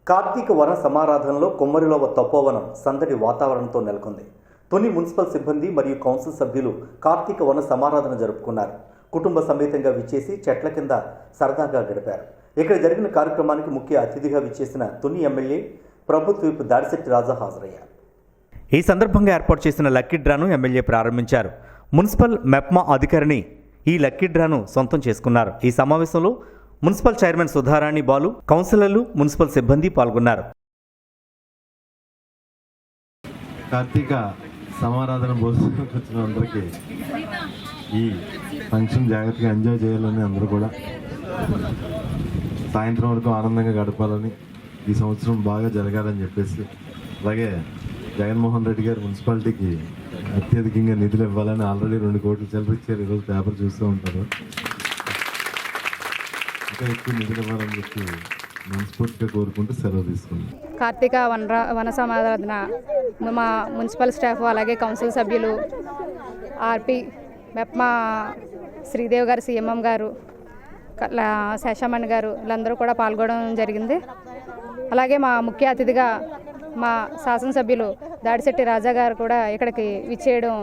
కార్తీక వన సమారాధనలో కొమ్మరిలోవ తపోవనం సందడి వాతావరణంతో నెలకొంది. తుని మున్సిపల్ సిబ్బంది మరియు కౌన్సిల్ సభ్యులు కార్తీక వన సమారాధన జరుపుకున్నారు. కుటుంబ సమేతంగా విచ్చేసి చెట్ల కింద సరదాగా గడిపారు. ఇక్కడ జరిగిన కార్యక్రమానికి ముఖ్య అతిథిగా విచ్చేసిన తుని ఎమ్మెల్యే ప్రభుత్వ దాడిశెట్టి రాజా హాజరయ్యారు. ఈ సందర్భంగా ఏర్పాటు చేసిన లక్కీ డ్రాను ఎమ్మెల్యే ప్రారంభించారు. మున్సిపల్ మెప్మా అధికారిని ఈ లక్కీ డ్రాను సొంతం చేసుకున్నారు. ఈ సమావేశంలో మున్సిపల్ చైర్మన్ సుధారాణి బాలు, కౌన్సిలర్లు, మున్సిపల్ సిబ్బంది పాల్గొన్నారు. కార్తీక సమారాధన భోజనం వచ్చిన అందరికీ ఈ ఫంక్షన్ జాగ్రత్తగా ఎంజాయ్ చేయాలని, అందరూ కూడా సాయంత్రం వరకు ఆనందంగా గడపాలని, ఈ సంవత్సరం బాగా జరగాలని చెప్పేసి, అలాగే జగన్మోహన్ రెడ్డి గారు మున్సిపాలిటీకి అత్యధికంగా నిధులు ఇవ్వాలని ఆల్రెడీ 2 కోట్లు చెల్లించారు. ఈరోజు పేపర్ చూస్తూ ఉంటారు. ఇంకా ఎక్కువ నిధులు ఇవ్వాలని చెప్పి మనస్ఫూర్తిగా కోరుకుంటూ సెలవు తీసుకుంటాం. కార్తీక వన సమారాధన మా మున్సిపల్ స్టాఫ్, అలాగే కౌన్సిల్ సభ్యులు, ఆర్పి మెప్మా శ్రీదేవి గారు, సిఎంఎం గారు, శేషామణి గారు, వీళ్ళందరూ కూడా పాల్గొనడం జరిగింది. అలాగే మా ముఖ్య అతిథిగా మా శాసనసభ్యులు దాడిశెట్టి రాజా గారు కూడా ఇక్కడికి విచ్చేయడం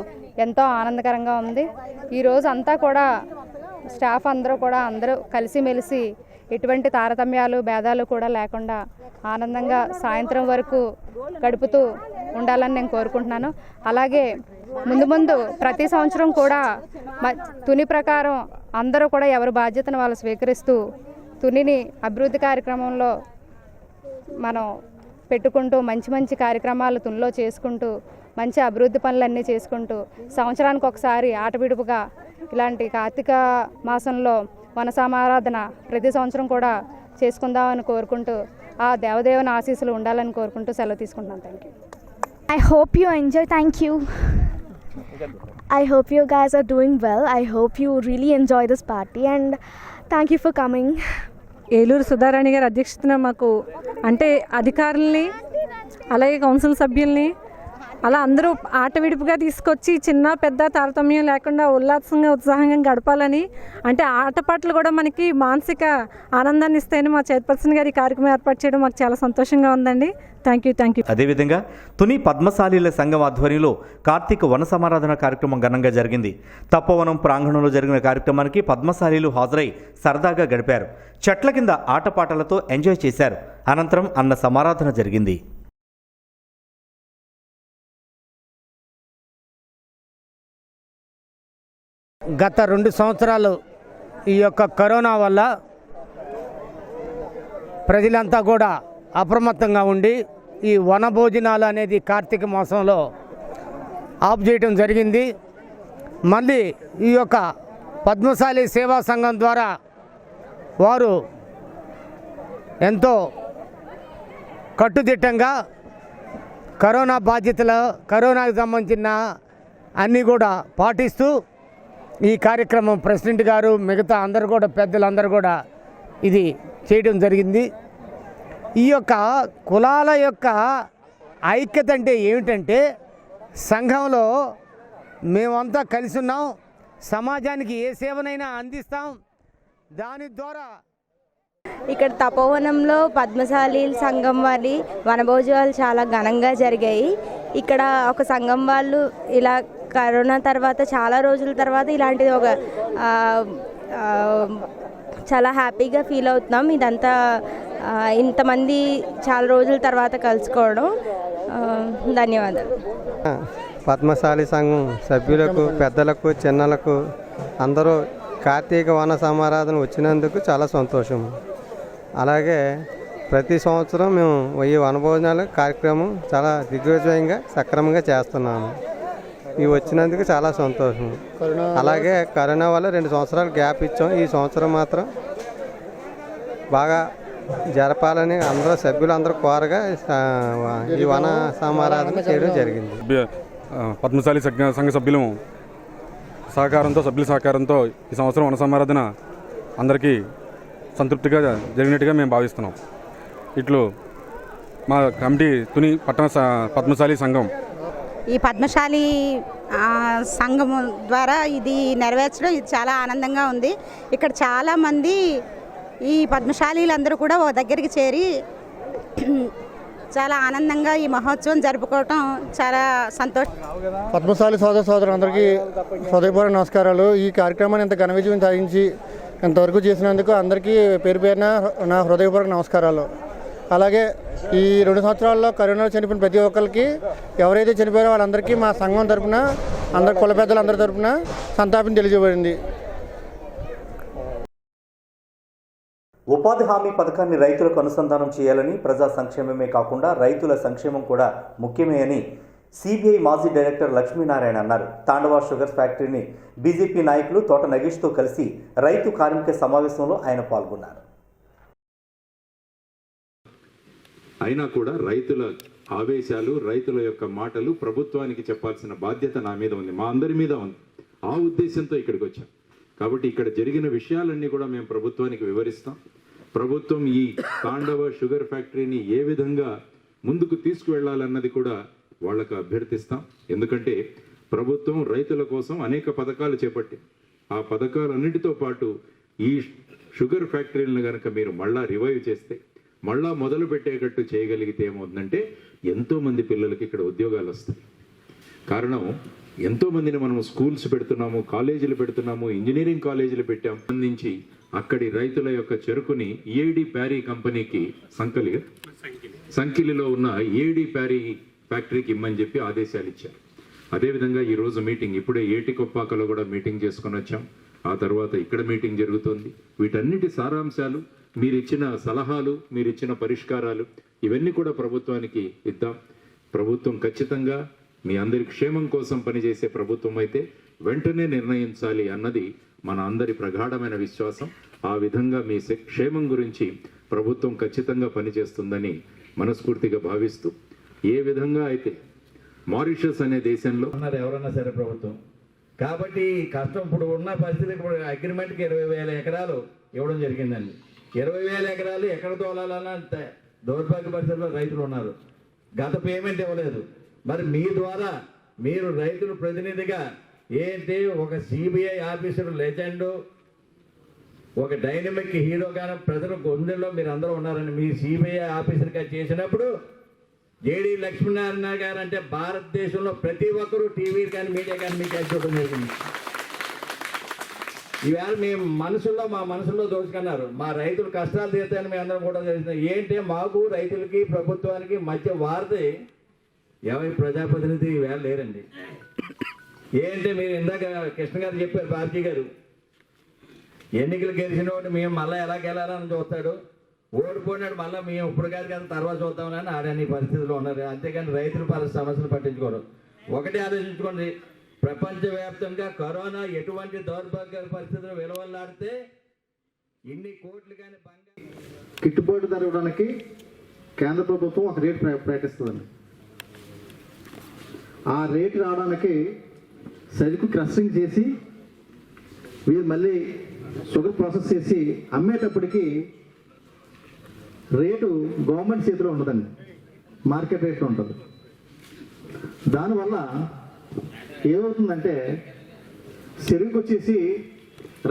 ఎంతో ఆనందకరంగా ఉంది. ఈరోజు అంతా కూడా స్టాఫ్ అందరూ కలిసిమెలిసి ఎటువంటి తారతమ్యాలు, భేదాలు కూడా లేకుండా ఆనందంగా సాయంత్రం వరకు గడుపుతూ ఉండాలని నేను కోరుకుంటున్నాను. అలాగే ముందు ప్రతి సంవత్సరం కూడా తుని ప్రకారం అందరూ కూడా ఎవరి బాధ్యతను వాళ్ళు స్వీకరిస్తూ తునిని అభివృద్ధి కార్యక్రమంలో మనం పెట్టుకుంటూ మంచి కార్యక్రమాలు తునిలో చేసుకుంటూ మంచి అభివృద్ధి పనులన్నీ చేసుకుంటూ సంవత్సరానికి ఒకసారి ఆటవిడుపుగా ఇలాంటి కార్తీక మాసంలో వన సమారాధన ప్రతి సంవత్సరం కూడా చేసుకుందామని కోరుకుంటూ ఆ దేవదేవుని ఆశీస్సులు ఉండాలని కోరుకుంటూ సెలవు తీసుకుంటున్నాను. Thank you. I hope you enjoy. Thank you. I hope you guys are doing well. I hope you really enjoy this party and thank you for coming. Eluru Sudharani గారి అధ్యక్షతన మాకు అంటే అధికారుల్ని, అలాగే కౌన్సిల్ సభ్యుల్ని అలా అందరూ ఆట విడుపుగా తీసుకొచ్చి చిన్న పెద్ద తారతమ్యం లేకుండా ఉల్లాసంగా ఉత్సాహంగా గడపాలని, అంటే ఆటపాటలు కూడా మనకి మానసిక ఆనందాన్ని ఇస్తాయని మా చైర్పర్సన్ గారి కార్యక్రమం ఏర్పాటు చేయడం మాకు చాలా సంతోషంగా ఉందండి. Thank you. అదేవిధంగా తుని పద్మశాలీల సంఘం ఆధ్వర్యంలో కార్తీక వన సమారాధన కార్యక్రమం ఘనంగా జరిగింది. తపోవనం ప్రాంగణంలో జరిగిన కార్యక్రమానికి పద్మశాలీలు హాజరై సరదాగా గడిపారు. చెట్ల కింద ఆటపాటలతో ఎంజాయ్ చేశారు. అనంతరం అన్న సమారాధన జరిగింది. గత 2 సంవత్సరాలు ఈ యొక్క కరోనా వల్ల ప్రజలంతా కూడా అప్రమత్తంగా ఉండి ఈ వన భోజనాలు అనేది కార్తీక మాసంలో ఆఫ్ చేయడం జరిగింది. మళ్ళీ ఈ యొక్క పద్మశాలి సేవా సంఘం ద్వారా వారు ఎంతో కట్టుదిట్టంగా కరోనాకు సంబంధించిన అన్నీ కూడా పాటిస్తూ ఈ కార్యక్రమం ప్రెసిడెంట్ గారు, మిగతా అందరూ కూడా పెద్దలందరూ కూడా ఇది చేయడం జరిగింది. ఈ యొక్క కులాల యొక్క ఐక్యత అంటే ఏమిటంటే, సంఘంలో మేమంతా కలిసి ఉన్నాం, సమాజానికి ఏ సేవనైనా అందిస్తాం, దాని ద్వారా. ఇక్కడ తపోవనంలో పద్మశాలి సంఘం వారి వనభోజనాలు చాలా ఘనంగా జరిగాయి. ఇక్కడ ఒక సంఘం వాళ్ళు ఇలా కరోనా తర్వాత చాలా రోజుల తర్వాత ఇలాంటిది ఒక చాలా హ్యాపీగా ఫీల్ అవుతున్నాం. ఇదంతా ఇంతమంది చాలా రోజుల తర్వాత కలుసుకోవడం. ధన్యవాదాలు. పద్మశాలి సంఘం సభ్యులకు, పెద్దలకు, చిన్నలకు అందరూ కార్తీక వన సమారాధన వచ్చినందుకు చాలా సంతోషం. అలాగే ప్రతి సంవత్సరం మేము ఈ వనభోజనాల కార్యక్రమం చాలా దిగ్విజయంగా సక్రమంగా చేస్తున్నాము. ఇవి వచ్చినందుకు చాలా సంతోషం. అలాగే కరోనా వల్ల 2 సంవత్సరాలు గ్యాప్ ఇచ్చాం. ఈ సంవత్సరం మాత్రం బాగా జరపాలని అందరూ సభ్యులందరూ కోరగా ఈ వన సమారాధన చేయడం జరిగింది. పద్మశాలి సంఘ సభ్యుల సహకారంతో ఈ సంవత్సరం వన సమారాధన అందరికీ సంతృప్తిగా జరిగినట్టుగా మేము భావిస్తున్నాం. ఇట్లు మా కమిటీ తుని పట్టణ పద్మశాలి సంఘం. ఈ పద్మశాలి సంఘం ద్వారా ఇది నెరవేర్చడం ఇది చాలా ఆనందంగా ఉంది. ఇక్కడ చాలామంది ఈ పద్మశాలీలందరూ కూడా ఒక దగ్గరికి చేరి చాలా ఆనందంగా ఈ మహోత్సవం జరుపుకోవటం చాలా సంతోషం. పద్మశాలి సోదరులందరికీ హృదయపూర్వక నమస్కారాలు. ఈ కార్యక్రమాన్ని ఇంత ఘన విజయం సాధించి ఇంతవరకు చేసినందుకు అందరికీ పేరు పేరున నా హృదయపూర్వక నమస్కారాలు. అలాగే ఈ 2 సంవత్సరాల్లో కరోనాలో చనిపోయిన ప్రతి ఒక్కరికి, ఎవరైతే చనిపోయారో వాళ్ళందరికీ మా సంఘం తరఫున, అందరి కుల పెద్దలందరి తరఫున సంతాపం తెలియజేయబడింది. ఉపాధి హామీ పథకాన్ని రైతులకు అనుసంధానం చేయాలని, ప్రజా సంక్షేమమే కాకుండా రైతుల సంక్షేమం కూడా ముఖ్యమే అని సిబిఐ మాజీ డైరెక్టర్ లక్ష్మీనారాయణ అన్నారు. తాండవ షుగర్ ఫ్యాక్టరీని బీజేపీ నాయకులు తోట నగేష్తో కలిసి రైతు కార్మిక సమావేశంలో ఆయన పాల్గొన్నారు. అయినా కూడా రైతుల ఆవేశాలు, రైతుల యొక్క మాటలు ప్రభుత్వానికి చెప్పాల్సిన బాధ్యత నా మీద ఉంది, మా అందరి మీద ఉంది. ఆ ఉద్దేశంతో ఇక్కడికి వచ్చాం. కాబట్టి ఇక్కడ జరిగిన విషయాలన్నీ కూడా మేము ప్రభుత్వానికి వివరిస్తాం. ప్రభుత్వం ఈ తాండవ షుగర్ ఫ్యాక్టరీని ఏ విధంగా ముందుకు తీసుకువెళ్లాలన్నది కూడా వాళ్లకు అభ్యర్థిస్తాం. ఎందుకంటే ప్రభుత్వం రైతుల కోసం అనేక పథకాలు చేపట్టింది. ఆ పథకాలన్నిటితో పాటు ఈ షుగర్ ఫ్యాక్టరీలను కనుక మీరు మళ్ళా రివైవ్ చేస్తే, మళ్ళా మొదలు పెట్టేటట్టు చేయగలిగితే ఏమవుతుందంటే ఎంతోమంది పిల్లలకి ఇక్కడ ఉద్యోగాలు వస్తాయి. కారణం, ఎంతోమందిని మనం స్కూల్స్ పెడుతున్నాము, కాలేజీలు పెడుతున్నాము, ఇంజనీరింగ్ కాలేజీలు పెట్టాం. సంబంధించి అక్కడి రైతుల యొక్క చెరుకుని ఏడి ప్యారీ కంపెనీకి సంకిలిలో ఉన్న ఏడి ప్యారీ ఫ్యాక్టరీకి ఇమ్మని చెప్పి ఆదేశాలు ఇచ్చారు. అదేవిధంగా ఈరోజు మీటింగ్, ఇప్పుడే ఏటికొప్పాకలో కూడా మీటింగ్ చేసుకొని వచ్చాం. ఆ తర్వాత ఇక్కడ మీటింగ్ జరుగుతోంది. వీటన్నిటి సారాంశాలు, మీరిచ్చిన సలహాలు, మీరిచ్చిన పరిష్కారాలు ఇవన్నీ కూడా ప్రభుత్వానికి ఇద్దాం. ప్రభుత్వం ఖచ్చితంగా మీ అందరి క్షేమం కోసం పనిచేసే ప్రభుత్వం అయితే వెంటనే నిర్ణయించాలి అన్నది మన అందరి ప్రగాఢమైన విశ్వాసం. ఆ విధంగా మీ క్షేమం గురించి ప్రభుత్వం ఖచ్చితంగా పనిచేస్తుందని మనస్ఫూర్తిగా భావిస్తూ, ఏ విధంగా అయితే మారిషస్ అనే దేశంలో ఉన్నారు ఎవరన్నా సరే ప్రభుత్వం, కాబట్టి కష్టం ఇప్పుడు ఉన్న పరిస్థితి, ఇప్పుడు అగ్రిమెంట్కి 20,000 ఎకరాలు ఇవ్వడం జరిగిందండి. 20,000 ఎకరాలు ఎక్కడ తోలాలన్నా దౌర్భాగ్య పరిస్థితుల్లో రైతులు ఉన్నారు. గత పేమెంట్ ఇవ్వలేదు. మరి మీ ద్వారా మీరు రైతుల ప్రతినిధిగా ఏంటి, ఒక సిబిఐ ఆఫీసర్ లెజెండ్, ఒక డైనమిక్ హీరోగానే ప్రజల గుండెల్లో మీరు అందరూ ఉన్నారని మీ సిబిఐ ఆఫీసర్గా చేసినప్పుడు జేడి లక్ష్మీనారాయణ గారు అంటే భారతదేశంలో ప్రతి ఒక్కరూ టీవీ కానీ మీడియా కానీ మీకు చూడడం జరిగింది. ఈవేళ మీ మనసుల్లో మా మనసుల్లో దోచుకున్నారు. మా రైతులు కష్టాలు తీర్తాయని మీ అందరం కూడా చేస్తున్నాం. ఏంటి, మాకు రైతులకి ప్రభుత్వానికి మధ్య వారిది ఎవరి ప్రజాప్రతినిధి ఈవేళ లేరండి. ఏంటి, మీరు ఇందాక కృష్ణ గారు చెప్పారు, బాబ్జీ గారు, ఎన్నికలు గెలిచిన వాడు మేము మళ్ళీ ఎలా గెలాలని చూస్తాడు, ఓడిపోయినాడు మళ్ళీ మేము ఇప్పుడు కాదు కదా తర్వాత చూద్దామని ఆడని పరిస్థితుల్లో ఉన్నారు. అంతేగాని రైతుల సమస్యలు పట్టించుకోరు. ఒకటే ఆలోచించుకోండి, ప్రపంచవ్యాప్తంగా కరోనా ఎటువంటి దౌర్భాగ్య పరిస్థితులు విలువలాడితే ఇన్ని కోట్లు కానీ గిట్టుబాటు ధర ఇవ్వడానికి కేంద్ర ప్రభుత్వం ఒక రేటు ప్రకటిస్తుందండి. ఆ రేటు రావడానికి సరుకు క్రషింగ్ చేసి వీరు మళ్ళీ షుగర్ ప్రాసెస్ చేసి అమ్మేటప్పటికి రేటు గవర్నమెంట్ చేతిలో ఉండదండి, మార్కెట్ రేట్లో ఉంటుంది. దానివల్ల ఏమవుతుందంటే చెరుకు వచ్చేసి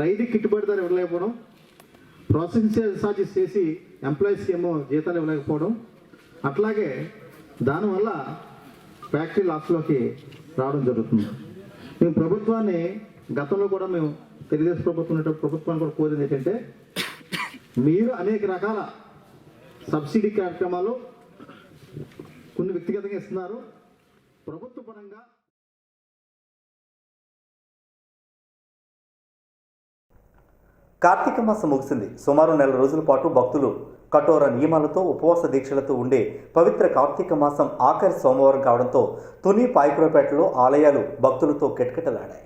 రైతుకి గిట్టుబాటు ధర ఇవ్వలేకపోవడం, ప్రాసెసింగ్ ఛార్జెస్ చేసి ఎంప్లాయీస్కి ఏమో జీతాలు ఇవ్వలేకపోవడం, అట్లాగే దానివల్ల ఫ్యాక్టరీ లాస్లోకి రావడం జరుగుతుంది. మేము ప్రభుత్వాన్ని గతంలో కూడా మేము తెలుగుదేశం ప్రభుత్వాన్ని కూడా కోరింది ఏంటంటే, మీరు అనేక రకాల సబ్సిడీ కార్యక్రమాలు కొన్ని వ్యక్తిగతంగా ఇస్తున్నారు, ప్రభుత్వ పరంగా కార్తీక మాసం ముగిసింది. సుమారు 4 రోజుల పాటు భక్తులు కఠోర నియమాలతో ఉపవాస దీక్షలతో ఉండే పవిత్ర కార్తీక మాసం ఆఖరి సోమవారం కావడంతో తుని పాయకురపేటలో ఆలయాలు భక్తులతో కిటకిటలాడాయి.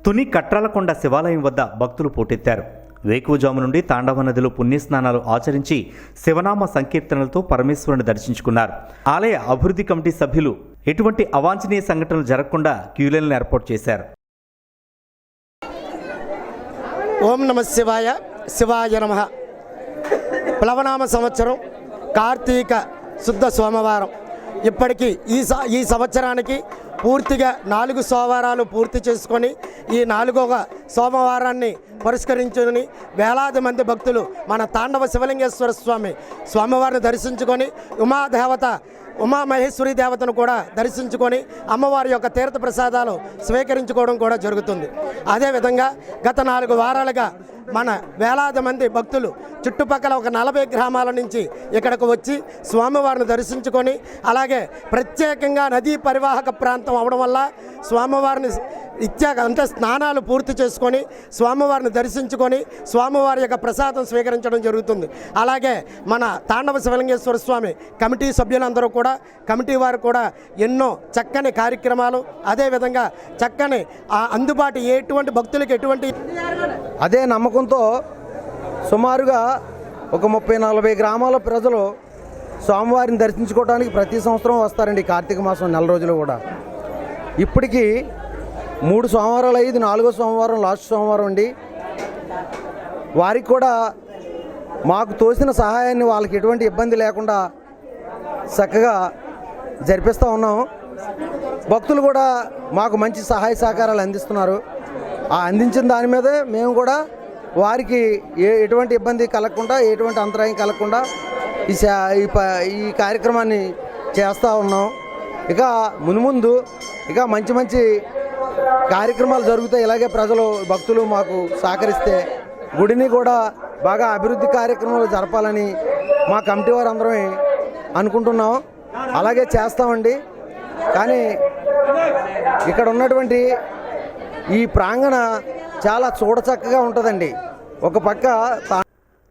తుని కట్రాలకొండ శివాలయం వద్ద భక్తులు పోటెత్తారు. వేకువజాము నుండి తాండవ నదిలో పుణ్యస్నానాలు ఆచరించి శివనామ సంకీర్తనలతో పరమేశ్వరుని దర్శించుకున్నారు. ఆలయ అభివృద్ధి కమిటీ సభ్యులు ఎటువంటి అవాంఛనీయ సంఘటనలు జరగకుండా క్యూలైన్లను ఏర్పాటు చేశారు. ఓం నమ శివాయ, శివాయ నమః. ప్లవనామ సంవత్సరం కార్తీక శుద్ధ సోమవారం. ఇప్పటికీ ఈ సంవత్సరానికి పూర్తిగా 4 సోమవారాలు పూర్తి చేసుకొని ఈ 4వ సోమవారాన్ని పురస్కరించుకొని వేలాది మంది భక్తులు మన తాండవ శివలింగేశ్వర స్వామివారిని దర్శించుకొని ఉమామహేశ్వరి దేవతను కూడా దర్శించుకొని అమ్మవారి యొక్క తీర్థ ప్రసాదాలు స్వీకరించుకోవడం కూడా జరుగుతుంది. అదేవిధంగా గత 4 వారాలుగా మన వేలాది మంది భక్తులు చుట్టుపక్కల ఒక 40 గ్రామాల నుంచి ఇక్కడికి వచ్చి స్వామివారిని దర్శించుకొని, అలాగే ప్రత్యేకంగా నదీ పరివాహక ప్రాంతం అవడం వల్ల స్వామివారిని అంటే స్నానాలు పూర్తి చేసుకొని స్వామివారిని దర్శించుకొని స్వామివారి యొక్క ప్రసాదం స్వీకరించడం జరుగుతుంది. అలాగే మన తాండవ శివలింగేశ్వర స్వామి కమిటీ సభ్యులందరూ కూడా, కమిటీ వారు కూడా ఎన్నో చక్కని కార్యక్రమాలు, అదేవిధంగా చక్కని అందుబాటు ఎటువంటి భక్తులకు ఎటువంటి అదే నమ్మకంతో సుమారుగా ఒక 30-40 గ్రామాల ప్రజలు స్వామివారిని దర్శించుకోవడానికి ప్రతి సంవత్సరం వస్తారండి. కార్తీక మాసం 4 రోజులు కూడా. ఇప్పటికీ 3 సోమవారాలు అయ్యి 4వ సోమవారం లాస్ట్ సోమవారం అండి. వారికి కూడా మాకు తోసిన సహాయాన్ని వాళ్ళకి ఎటువంటి ఇబ్బంది లేకుండా చక్కగా జరిపిస్తూ ఉన్నాం. భక్తులు కూడా మాకు మంచి సహాయ సహకారాలు అందిస్తున్నారు. ఆ అందించిన దాని మీదే మేము కూడా వారికి ఎటువంటి ఇబ్బంది కలగకుండా, ఎటువంటి అంతరాయం కలగకుండా ఈ కార్యక్రమాన్ని చేస్తూ ఉన్నాం. ఇక మున్ముందు ఇక మంచి కార్యక్రమాలు జరుగుతాయి. ఇలాగే ప్రజలు భక్తులు మాకు సహకరిస్తే గుడిని కూడా బాగా అభివృద్ధి కార్యక్రమాలు జరపాలని మా కమిటీ వారు అందరం అనుకుంటున్నాం. అలాగే చేస్తామండి. కానీ ఇక్కడ ఉన్నటువంటి ఈ ప్రాంగణ చాలా చూడచక్కగా ఉంటుందండి. ఒక పక్క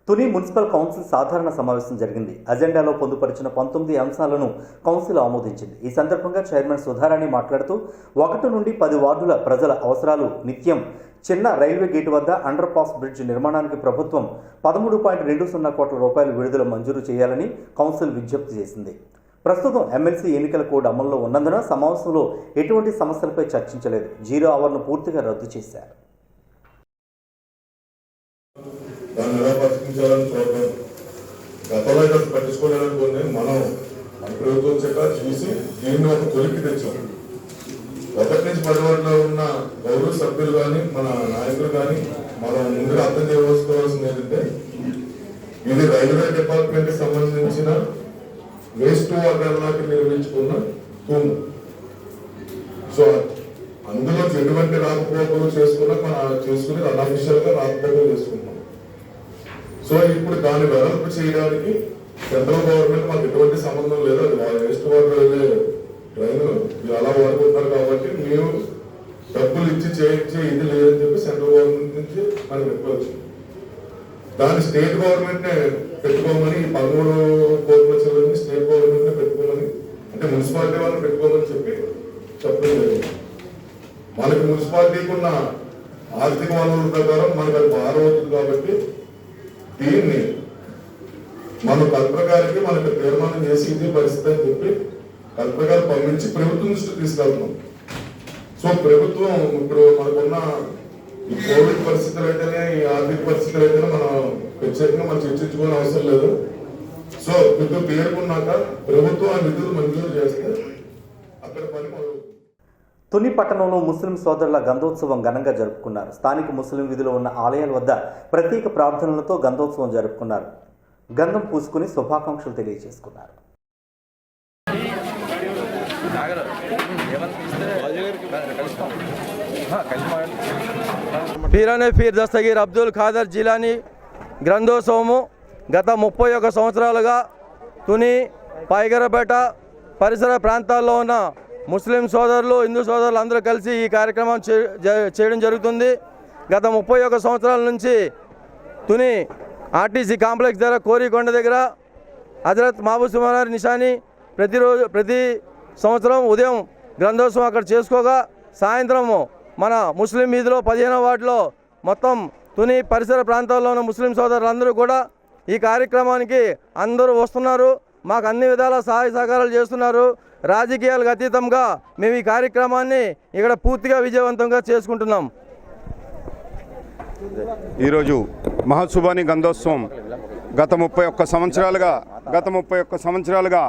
తుని మున్సిపల్ కౌన్సిల్ సాధారణ సమావేశం జరిగింది. అజెండాలో పొందుపరిచిన 19 అంశాలను కౌన్సిల్ ఆమోదించింది. ఈ సందర్భంగా చైర్మన్ సుధారాణి మాట్లాడుతూ 1 నుండి 10 వార్డుల ప్రజల అవసరాలు నిత్యం చిన్న రైల్వే గేటు వద్ద అండర్ పాస్ బ్రిడ్జ్ నిర్మాణానికి ప్రభుత్వం 13.20 కోట్ల రూపాయలు విడుదల మంజూరు చేయాలని కౌన్సిల్ విజ్ఞప్తి చేసింది. ప్రస్తుతం ఎమ్మెల్సీ ఎన్నికల కోడ్ అమల్లో ఉన్నందున సమావేశంలో ఎటువంటి సమస్యలపై చర్చించలేదు. 0 అవర్ను పూర్తిగా రద్దు చేశారు. దాన్ని ఎలా పరిష్కరించాలని చూడటం, గతంలో అయితే పట్టించుకోలేదనుకోండి, మనం మన ప్రభుత్వం చేత చూసి దీన్ని ఒక కొలిక్కి తెచ్చాం. 1 నుంచి 10 వరకు ఉన్న గౌరవ సభ్యులు కానీ మన నాయకులు కానీ మనం ముందుగా అర్థం చేసుకోవాల్సింది ఏంటంటే, ఇది రైల్వే డిపార్ట్మెంట్కి సంబంధించిన వేస్ట్ వాటర్ లాగా నిర్మించుకున్న తూము. సో అందులో ఎటువంటి రాకపోకలు చేసుకుని అన్అఫీషియల్ గా రాకపోకలు చేసుకున్నాం. సో ఇప్పుడు దాన్ని వెడల్పు చేయడానికి సెంట్రల్ గవర్నమెంట్ మాకు ఎటువంటి సంబంధం లేదు. అది వాళ్ళ వేస్ట్ వాటర్ వెళ్ళే ట్రైన్ అలా వాడుకుంటున్నారు కాబట్టి మేము డబ్బులు ఇచ్చి చేయించే ఇది లేదని చెప్పి సెంట్రల్ గవర్నమెంట్ నుంచి మనకి చెప్పవచ్చు. దాన్ని స్టేట్ గవర్నమెంట్ నే పెట్టుకోమని 13 కోట్ల చిల్లరని స్టేట్ గవర్నమెంట్ నే పెట్టుకోమని, అంటే మున్సిపాలిటీ వాళ్ళని పెట్టుకోమని చెప్పడం జరిగింది. మనకి మున్సిపాలిటీకి ఉన్న ఆర్థిక వనరుల ప్రకారం మనకు అది భారం అవుతుంది కాబట్టి దీన్ని మన కలెక్టర్ గారికి మనకు తీర్మానం చేసి ఇది పరిస్థితి అని చెప్పి కలెక్టర్ గారు పంపించి ప్రభుత్వం దృష్టికి తీసుకెళ్తున్నాం. సో ప్రభుత్వం ఇప్పుడు మనకున్న ఈ కోవిడ్ పరిస్థితులు అయితేనే, ఈ ఆర్థిక పరిస్థితులు అయితేనే మనం ప్రత్యేకంగా మనం చర్చించుకోవాల్సిన అవసరం లేదు. సో నిధులు పేర్కొన్నాక ప్రభుత్వం ఆ నిధులు మంజూరు చేస్తే అక్కడ పని మొదలు. తుని పట్టణంలో ముస్లిం సోదరుల గంధోత్సవం ఘనంగా జరుపుకున్నారు. స్థానిక ముస్లిం వీధిలో ఉన్న ఆలయాల వద్ద ప్రత్యేక ప్రార్థనలతో గంధోత్సవం జరుపుకున్నారు. గంధం పూసుకుని శుభాకాంక్షలు తెలియజేసుకున్నారు. పీరానే పీర్ దస్తగీర్ అబ్దుల్ ఖాదర్ జిలానీ గ్రంథోత్సవము గత 31 సంవత్సరాలుగా తుని, పాయిగరపేట పరిసర ప్రాంతాల్లో ఉన్న ముస్లిం సోదరులు, హిందూ సోదరులు అందరూ కలిసి ఈ కార్యక్రమం చేయడం జరుగుతుంది. గత 31 సంవత్సరాల నుంచి తుని ఆర్టీసీ కాంప్లెక్స్ దగ్గర కోరికొండ దగ్గర హజరత్ మహబూబ్ సుమార్ నిషాని ప్రతి సంవత్సరం ఉదయం గ్రంథోత్సవం అక్కడ చేసుకోగా, సాయంత్రము మన ముస్లిం వీధిలో 15వ వార్డులో మొత్తం తుని పరిసర ప్రాంతాల్లో ఉన్న ముస్లిం సోదరులందరూ కూడా ఈ కార్యక్రమానికి అందరూ వస్తున్నారు. మాకు అన్ని విధాల సహాయ సహకారాలు చేస్తున్నారు. రాజకీయాలకు అతీతంగా మేము ఈ కార్యక్రమాన్ని ఇక్కడ పూర్తిగా విజయవంతంగా చేసుకుంటున్నాం. ఈరోజు మహాశుభాని గంధోత్సవం గత 31 సంవత్సరాలుగా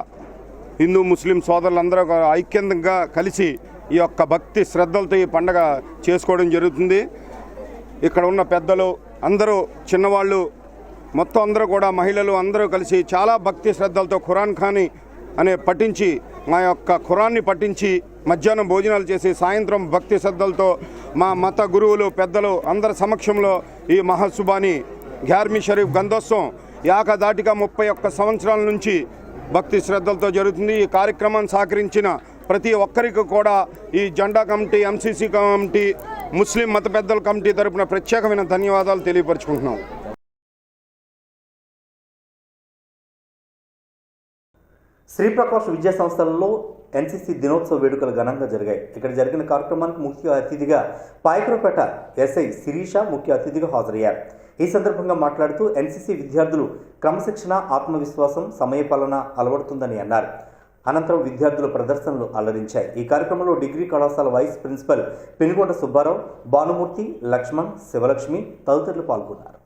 హిందూ ముస్లిం సోదరులందరూ ఐక్యంగా కలిసి ఈ యొక్క భక్తి శ్రద్ధలతో ఈ పండగ చేసుకోవడం జరుగుతుంది. ఇక్కడ ఉన్న పెద్దలు అందరూ చిన్నవాళ్ళు మొత్తం అందరూ కూడా మహిళలు అందరూ కలిసి చాలా భక్తి శ్రద్ధలతో ఖురాన్ ఖానీ అనే పఠించి మా యొక్క ఖురాన్ని పఠించి మధ్యాహ్నం భోజనాలు చేసి సాయంత్రం భక్తి శ్రద్ధలతో మా మత గురువులు పెద్దలు అందరి సమక్షంలో ఈ మహాసుబాని 11वीं షరీఫ్ గంధోత్సవం ఏకదాటిగా 31 సంవత్సరాల నుంచి భక్తి శ్రద్ధలతో జరుగుతుంది. ఈ కార్యక్రమాన్ని సహకరించిన ప్రతి ఒక్కరికి కూడా ఈ జెండా కమిటీ, ఎంసీసీ కమిటీ, ముస్లిం మత పెద్దల కమిటీ తరపున ప్రత్యేకమైన ధన్యవాదాలు తెలియపరుచుకుంటున్నాం. శ్రీప్రకాష్ విద్యా సంస్థలలో ఎన్సీసీ దినోత్సవ వేడుకలు ఘనంగా జరిగాయి. ఇక్కడ జరిగిన కార్యక్రమానికి ముఖ్య అతిథిగా పాయకరపేట ఎస్ఐ శిరీష ముఖ్య అతిథిగా హాజరయ్యారు. ఈ సందర్భంగా మాట్లాడుతూ ఎన్సీసీ విద్యార్థులు క్రమశిక్షణ, ఆత్మవిశ్వాసం, సమయపాలన అలవడుతుందని అన్నారు. అనంతరం విద్యార్థుల ప్రదర్శనలు అలరించాయి. ఈ కార్యక్రమంలో డిగ్రీ కళాశాల వైస్ ప్రిన్సిపల్ పెనుగొండ సుబ్బారావు, భానుమూర్తి, లక్ష్మణ్, శివలక్ష్మి తదితరులు పాల్గొన్నారు.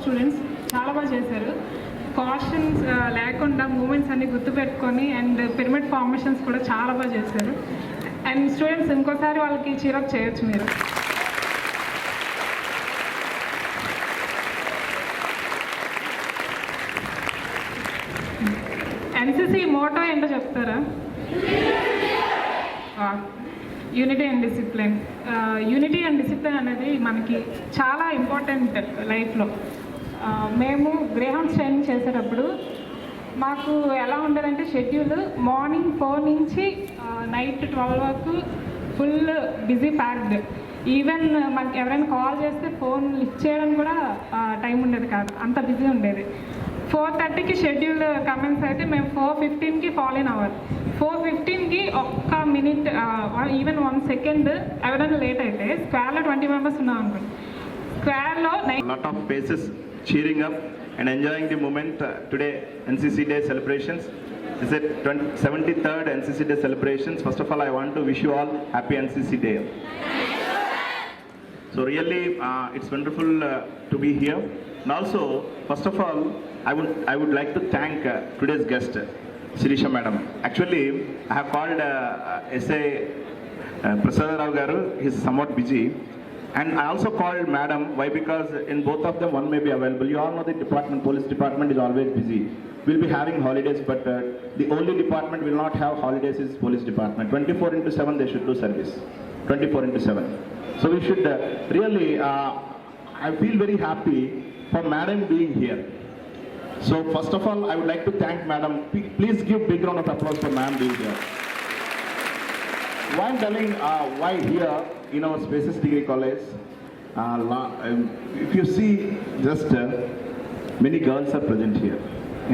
స్టూడెంట్స్ చాలా బాగా చేశారు. కాషన్స్ లేకుండా మూమెంట్స్ అన్ని గుర్తుపెట్టుకొని అండ్ పిరమిడ్ ఫార్మేషన్స్ కూడా చాలా బాగా చేశారు. అండ్ స్టూడెంట్స్ ఇంకోసారి వాళ్ళకి చీరప్ చేయొచ్చు మీరు. ఎన్సీసీ మోటో ఏంటో చెప్తారా? Unity and discipline. Unity and discipline అనేది మనకి చాలా ఇంపార్టెంట్ లైఫ్లో. మేము గ్రేహౌండ్స్ ట్రైనింగ్ చేసేటప్పుడు మాకు ఎలా ఉండేదంటే షెడ్యూల్ మార్నింగ్ 4 నుంచి నైట్ 12 వరకు ఫుల్ బిజీ ప్యాక్డ్. ఈవెన్ మనకి ఎవరైనా కాల్ చేస్తే ఫోన్ లిఫ్ట్ చేయడం కూడా టైం ఉండేది కాదు, అంత బిజీ ఉండేది. 4:30కి షెడ్యూల్ కమెంట్స్ అయితే మేము 4:15కి ఫాలో ఇన్ అవ్వాలి. 4:15కి ఒక్క మినిట్ ఈవెన్ 1 సెకండ్ ఎవరైనా లేట్ అయితే స్క్వేర్లో 20 మెంబర్స్ ఉన్నాం అనుకోండి, స్క్వేర్లో lot of faces cheering up and enjoying the moment. Today NCC Day celebrations is it 73rd NCC Day celebrations. First of all, I want to wish you all happy NCC Day. So really it's wonderful to be here. And also, first of all, I would like to thank today's guest, Shirisha madam. Actually, I have called SA Prasad Rao garu. He's somewhat busy. And I also called madam. Why? Because in both of them, one may be available. You all know the department, police department is always busy. We'll be having holidays, but the only department will not have holidays is police department. 24/7 they should do service. 24/7. So we should really, I feel very happy for madam being here. So first of all, I would like to thank madam. Please give big round of applause for madam being here. Why I'm telling why here in our Spaces Degree College, if you see just many girls are present here.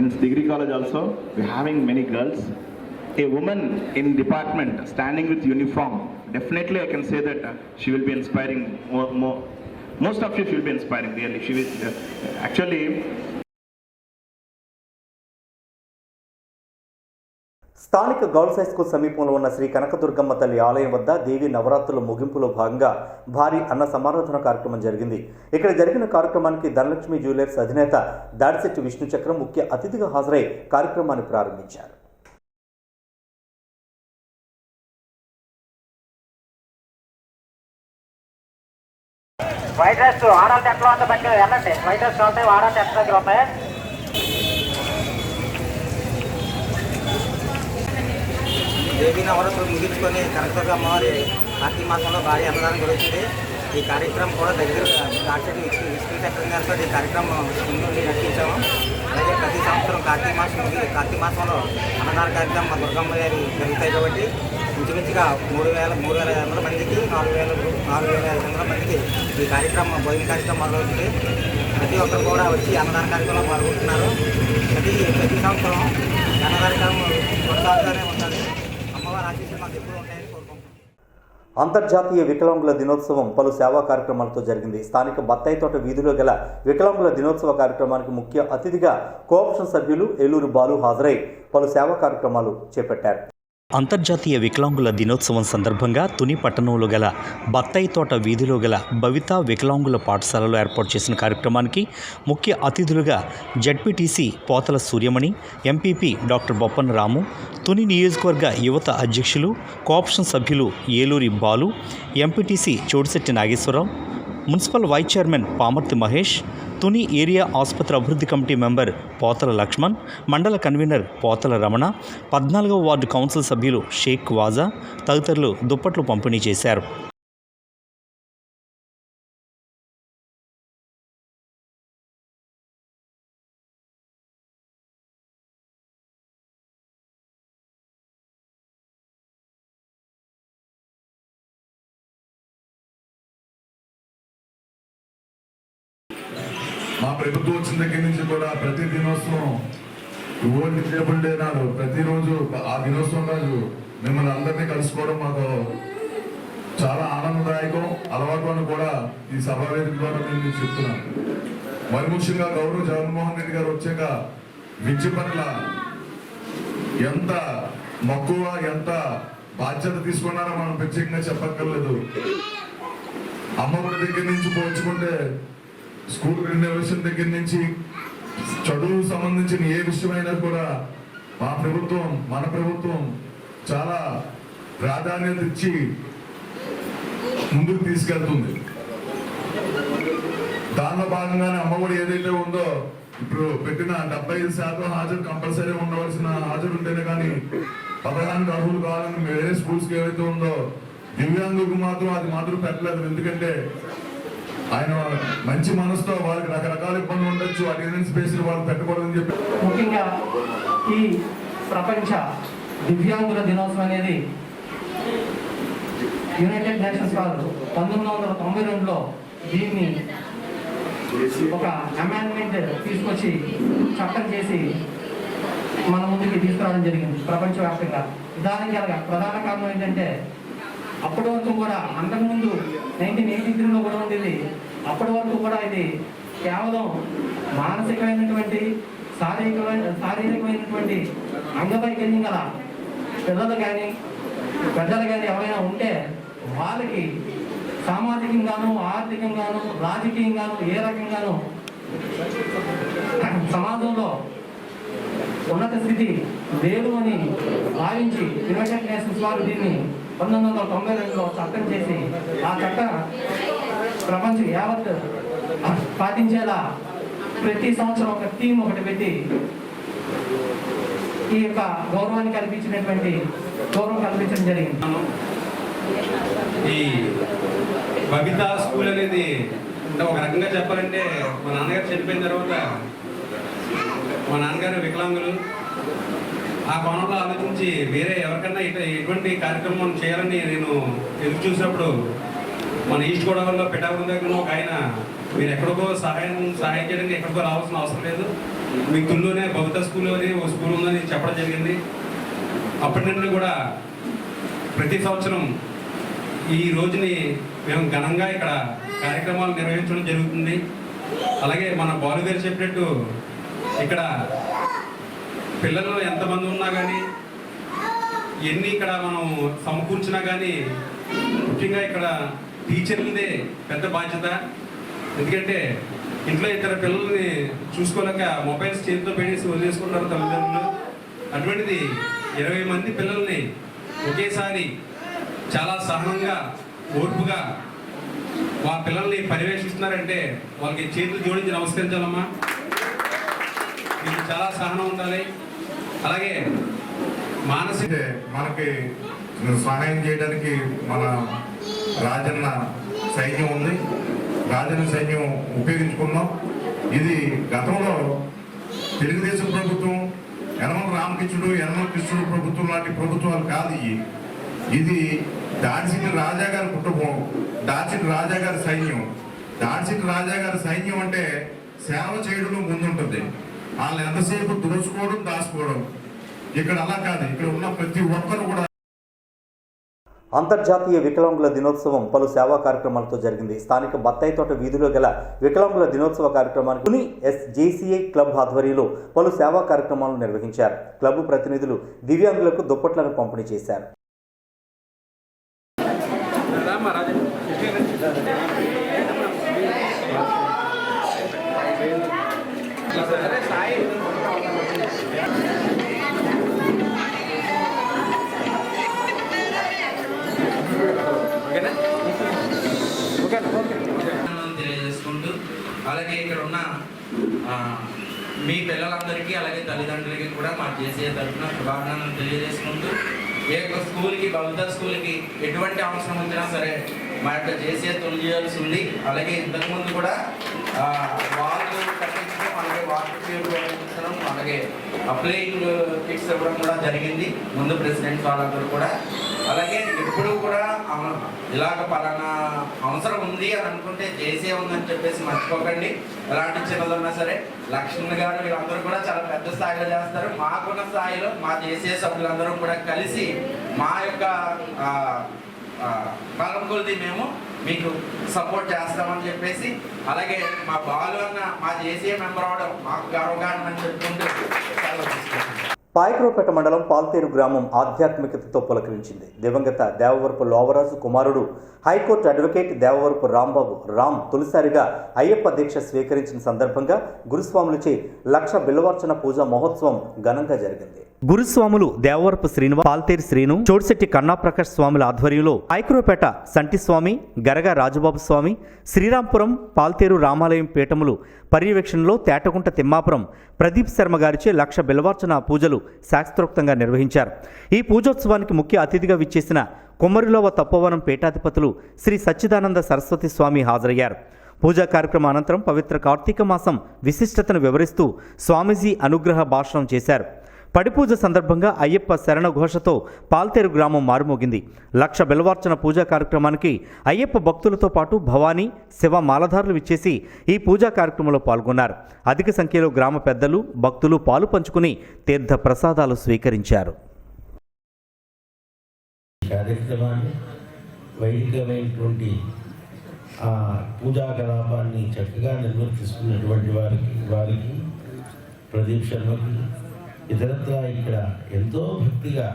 In degree college also, we're having many girls. A woman in department standing with uniform, definitely I can say that she will be inspiring more. Most of you she will be inspiring really. She will actually. స్థానిక girls high school సమీపంలో ఉన్న శ్రీ కనకదుర్గమ్మ తల్లి ఆలయం వద్ద దేవి నవరాత్రుల ముగింపులో భాగంగా భారీ అన్న సమారాధన కార్యక్రమం జరిగింది. ఇక్కడ జరిగిన కార్యక్రమానికి ధనలక్ష్మి జ్యువెలర్స్ అధినేత దాడిశెట్టి విష్ణుచక్రం ముఖ్య అతిథిగా హాజరై కార్యక్రమాన్ని ప్రారంభించారు. వైట్ రైస్ ఆడాలి ఎట్లా ఉందో బట్టి వెళ్ళండి. వైట్ రైస్ ఉంటాయి, ఆడాలి ఎట్ల దగ్గర ఉంటాయి. దేవీ నవరాత్రులు ముగించుకొని కనకదుర్గ అమ్మవారి కార్తీక మాసంలో భారీ అన్నదానం జరుగుతుంది. ఈ కార్యక్రమం కూడా దగ్గర దాడిశెట్టి విష్ణుచక్రం గారితో ఈ కార్యక్రమం ముందుండి నడిపించాము. అలాగే ప్రతి సంవత్సరం కార్తీక మాసంలో అన్నదాన కార్యక్రమం మా దుర్గమ్మ గారి జరుగుతాయి కాబట్టి ఇంచుమించుగా 3,500 మందికి 4,500 మందికి ఈ కార్యక్రమం భోజన కార్యక్రమం మొదలవుతుంది. ప్రతి ఒక్కరు కూడా వచ్చి అన్నదాన కార్యక్రమంలో పాల్గొంటున్నారు. ప్రతి సంవత్సరం అన్నదాన కార్యక్రమం కొనసాగుతూనే ఉంటుంది. అమ్మవారి ఆశీస్సులు మాకు ఎప్పుడు ఉంటాయని కోరుకుంటున్నాం. అంతర్జాతీయ వికలాంగుల దినోత్సవం పలు సేవా కార్యక్రమాలతో జరిగింది. స్థానిక బత్తాయి తోట వీధిలో గల వికలాంగుల దినోత్సవ కార్యక్రమానికి ముఖ్య అతిథిగా కోఆప్షన్ సభ్యులు ఏలూరు బాలు హాజరై పలు సేవా కార్యక్రమాలు చేపట్టారు. అంతర్జాతీయ వికలాంగుల దినోత్సవం సందర్భంగా తుని పట్టణంలో గల బత్తాయి తోట వీధిలో గల భవిత వికలాంగుల పాఠశాలలో ఏర్పాటు చేసిన కార్యక్రమానికి ముఖ్య అతిథులుగా ZPTC Pothala Suryamani, MPP doctor Boppana Ramu, Tuni నియోజకవర్గ యువత అధ్యక్షులు కోఆప్షన్ సభ్యులు Eluri Balu, MPTC Chodisetti Nageswararao, municipal vice chairman Pamarthi Mahesh, Tuni area ఆసుపత్రి అభివృద్ధి కమిటీ మెంబర్ పోతల లక్ష్మణ్, మండల కన్వీనర్ పోతల రమణ, 14వ వార్డు కౌన్సిల్ సభ్యులు షేక్ వాజా తదితరులు దుప్పట్లు పంపిణీ చేశారు. మా ప్రభుత్వం వచ్చిన దగ్గర నుంచి కూడా ప్రతి దినోత్సవం వరల్డ్ డిజేబుల్ డే నాడు ప్రతిరోజు ఆ దినోత్సవం రోజు మిమ్మల్ని అందరినీ కలుసుకోవడం మాకు చాలా ఆనందదాయకం, అలవాటు అని కూడా ఈ సభా వేదిక ద్వారా నేను మీకు చెప్తున్నాను. మరి ముఖ్యంగా గౌరవ జగన్మోహన్ రెడ్డి గారు వచ్చాక విద్య పట్ల ఎంత మక్కువ, ఎంత బాధ్యత తీసుకున్నారో మనం ప్రత్యేకంగా చెప్పక్కర్లేదు. అమ్మఒడి దగ్గర నుంచి పోల్చుకుంటే స్కూల్ రెన్యువేషన్ దగ్గర నుంచి చదువు సంబంధించిన ఏ విషయమైనా కూడా మన ప్రభుత్వం చాలా ప్రాధాన్యత ఇచ్చి ముందుకు తీసుకెళ్తుంది. దానిలో భాగంగానే అమ్మఒడి ఏదైతే ఉందో ఇప్పుడు పెట్టిన 75% హాజరు కంపల్సరీ ఉండవలసిన హాజరు ఉంటేనే కానీ 15 అర్హులు కావాలని వేరే స్కూల్స్కి ఏవైతే ఉందో దివ్యాంగులకు మాత్రం అది మాత్రం పెట్టలేదు. ఎందుకంటే ఆయన మంచి మనసుతో వాళ్ళకి రకరకాల ఇబ్బందులు ఉండొచ్చు, అటెండెన్స్ బేస్డ్ వాళ్ళు పెట్టకూడదని చెప్పి ముఖ్యంగా ఈ ప్రపంచ దివ్యాంగుల దినోత్సవం అనేది యునైటెడ్ నేషన్స్ వారు 1992లో దీన్ని ఒక అమెండ్మెంట్ తీసుకొచ్చి చట్టం చేసి మన ముందుకి తీసుకురావడం జరిగింది ప్రపంచవ్యాప్తంగా. దానికి ప్రధాన కారణం ఏంటంటే అప్పటి వరకు కూడా అంతకుముందు 1983లో కూడా ఉండేది. అప్పటి వరకు కూడా ఇది కేవలం మానసికమైనటువంటి శారీరకమైనటువంటి అంగవైకల్యం గల పిల్లలు కానీ పెద్దలు కానీ ఎవరైనా ఉంటే వాళ్ళకి సామాజికంగాను, ఆర్థికంగాను, రాజకీయంగాను ఏ రకంగానూ సమాజంలో ఉన్నత స్థితి లేదు అని భావించి యునైటెడ్ నేషన్స్ వారు దీన్ని 1992లో చట్టం చేసి ఆ చట్ట ప్రపంచం యావత్ పాటించేలా ప్రతి సంవత్సరం ఒక థీమ్ ఒకటి పెట్టి ఈ యొక్క గౌరవం కల్పించడం జరిగింది. ఈ బబితా స్కూల్ అనేది అంటే ఒక రకంగా చెప్పాలంటే మా నాన్నగారు చనిపోయిన తర్వాత మా నాన్నగారు వికలాంగులు. ఆ కోణంలో ఆలోచించి వేరే ఎవరికన్నా ఎటువంటి కార్యక్రమం చేయాలని నేను ఎదురు చూసినప్పుడు మన ఈస్ట్ గోదావరిలో పిఠాపురం దగ్గర ఒక ఆయన మీరు ఎక్కడికో సహాయం చేయడానికి ఎక్కడికో రావాల్సిన అవసరం లేదు, మీ తుల్లోనే భవిత స్కూల్ అని ఒక స్కూల్ ఉందని చెప్పడం జరిగింది. అప్పటి నుండి కూడా ప్రతి సంవత్సరం ఈ రోజుని మేము ఘనంగా ఇక్కడ కార్యక్రమాలు నిర్వహించడం జరుగుతుంది. అలాగే మన బాలు గారు చెప్పినట్టు ఇక్కడ పిల్లలు ఎంతమంది ఉన్నా కానీ ఎన్ని ఇక్కడ మనం సమకూర్చినా కానీ ముఖ్యంగా ఇక్కడ టీచర్లదే పెద్ద బాధ్యత. ఎందుకంటే ఇంట్లో ఇద్దరు పిల్లల్ని చూసుకోలేక మొబైల్స్ చేతితో పెట్టేసి వదిలేసుకుంటారు తల్లిదండ్రులు. అటువంటిది 20 మంది పిల్లల్ని ఒకేసారి చాలా సహనంగా, ఓర్పుగా మా పిల్లల్ని పర్యవేక్షిస్తున్నారంటే వాళ్ళకి చేతులు జోడించి నమస్కరించాలమ్మా. మీకు చాలా సహనం ఉండాలి. అలాగే మానసిక మనకి సహాయం చేయడానికి మన రాజన్న సైన్యం ఉంది. రాజన్న సైన్యం ఉపయోగించుకున్నాం. ఇది గతంలో తెలుగుదేశం ప్రభుత్వం, యనమల రామకృష్ణుడు ప్రభుత్వం లాంటి ప్రభుత్వాలు కాదు. ఇది దాడిసిటి రాజా గారి కుటుంబం, దాడిసిటి రాజా గారి సైన్యం. దాడిసిటి రాజా గారి సైన్యం అంటే సేవ చేయడంలో ముందుంటుంది. వాళ్ళు ఎంతసేపు దోచుకోవడం, దాచుకోవడం. ఇక్కడ అలా కాదు, ఇక్కడ ఉన్న ప్రతి ఒక్కరు కూడా. అంతర్జాతీయ వికలాంగుల దినోత్సవం పలు సేవా కార్యక్రమాలతో జరిగింది. స్థానిక బత్తాయి తోట వీధిలో గల వికలాంగుల దినోత్సవ కార్యక్రమానికి ఎస్జేసీఐ క్లబ్ ఆధ్వర్యంలో పలు సేవా కార్యక్రమాలను నిర్వహించారు. క్లబ్ ప్రతినిధులు దివ్యాంగులకు దుప్పట్లను పంపిణీ చేశారు. తెలియజేసుకుంటూ అలాగే ఇక్కడ ఉన్న మీ పిల్లలందరికీ అలాగే తల్లిదండ్రులకి కూడా మా జేసీఏ తరఫున శుభాకాంక్షలు తెలియజేసుకుంటూ ఏ ఒక్క స్కూల్కి బౌద్ధ స్కూల్కి ఎటువంటి అవసరం వచ్చినా సరే మా యొక్క జేసీఏ తొలిచేయాల్సి ఉంది. అలాగే ఇంతకుముందు కూడా వాళ్ళు కట్టించడం, అలాగే వాటర్ ప్యూరిఫికేషన్, అలాగే అప్లయింగ్ కిట్స్ ఇవ్వడం కూడా జరిగింది ముందు ప్రెసిడెంట్ వాళ్ళందరూ కూడా. అలాగే ఎప్పుడు కూడా ఇలాగ పలానా అవసరం ఉంది అని అనుకుంటే జేసీఏ ఉందని చెప్పేసి మర్చిపోకండి. ఎలాంటి చిన్నదన్నా సరే లక్ష్మణ్ గారు వీళ్ళందరూ కూడా చాలా పెద్ద స్థాయిలో చేస్తారు. మాకున్న స్థాయిలో మా జేసీఏ సభ్యులందరూ కూడా కలిసి మా యొక్క బలం కొలిది మేము మీకు సపోర్ట్ చేస్తామని చెప్పేసి, అలాగే మా బాలు అన్న మా జేసీఏ మెంబర్ అవడం మాకు గర్వకారణం అని చెప్పుకుంటూ పాయకరావుపేట మండలం పాల్తేరు గ్రామం ఆధ్యాత్మికతతో పులకరించింది. దివంగత దేవవరపు లోవరాజు కుమారుడు హైకోర్టు అడ్వకేట్ దేవవరపు రాంబాబు తొలిసారిగా అయ్యప్ప దీక్ష స్వీకరించిన సందర్భంగా గురుస్వాములచే 1,00,000 బిల్వార్చన పూజా మహోత్సవం ఘనంగా జరిగింది. గురుస్వాములు దేవవరపు శ్రీనివాస్, పాల్తేరు శ్రీను, చోడిశెట్టి కన్నాప్రకాష్ స్వాముల ఆధ్వర్యంలో పాయకరావుపేట సంటిస్వామి, గరగా రాజబాబు స్వామి, శ్రీరాంపురం, పాల్తేరు రామాలయం పీఠములు పర్యవేక్షణలో తేటగుంట తిమ్మాపురం ప్రదీప్ శర్మ గారిచే 1,00,000 బిల్వార్చన పూజలు శాస్త్రోక్తంగా నిర్వహించారు. ఈ పూజోత్సవానికి ముఖ్య అతిథిగా విచ్చేసిన కొమ్మరిలోవ తపోవనం పీఠాధిపతులు శ్రీ సచ్చిదానంద సరస్వతి స్వామి హాజరయ్యారు. పూజా కార్యక్రమం అనంతరం పవిత్ర కార్తీక మాసం విశిష్టతను వివరిస్తూ స్వామీజీ అనుగ్రహ భాషణం చేశారు. పడిపూజ సందర్భంగా అయ్యప్ప శరణ ఘోషతో పాల్తేరు గ్రామం మారుమోగింది. 1,00,000 బిల్వార్చన పూజా కార్యక్రమానికి అయ్యప్ప భక్తులతో పాటు భవానీ, శివ మాలధారులు విచ్చేసి ఈ పూజా కార్యక్రమంలో పాల్గొన్నారు. అధిక సంఖ్యలో గ్రామ పెద్దలు, భక్తులు పాలు పంచుకుని తీర్థ ప్రసాదాలు స్వీకరించారు. కార్యక్రమాన్ని వైదికమైనటువంటి ఆ పూజా కలాపాన్ని చక్కగా నిర్వర్తిస్తున్నటువంటి వారికి ప్రదీప్ శర్మకి, ఇతరత్రా ఇక్కడ ఎంతో భక్తిగా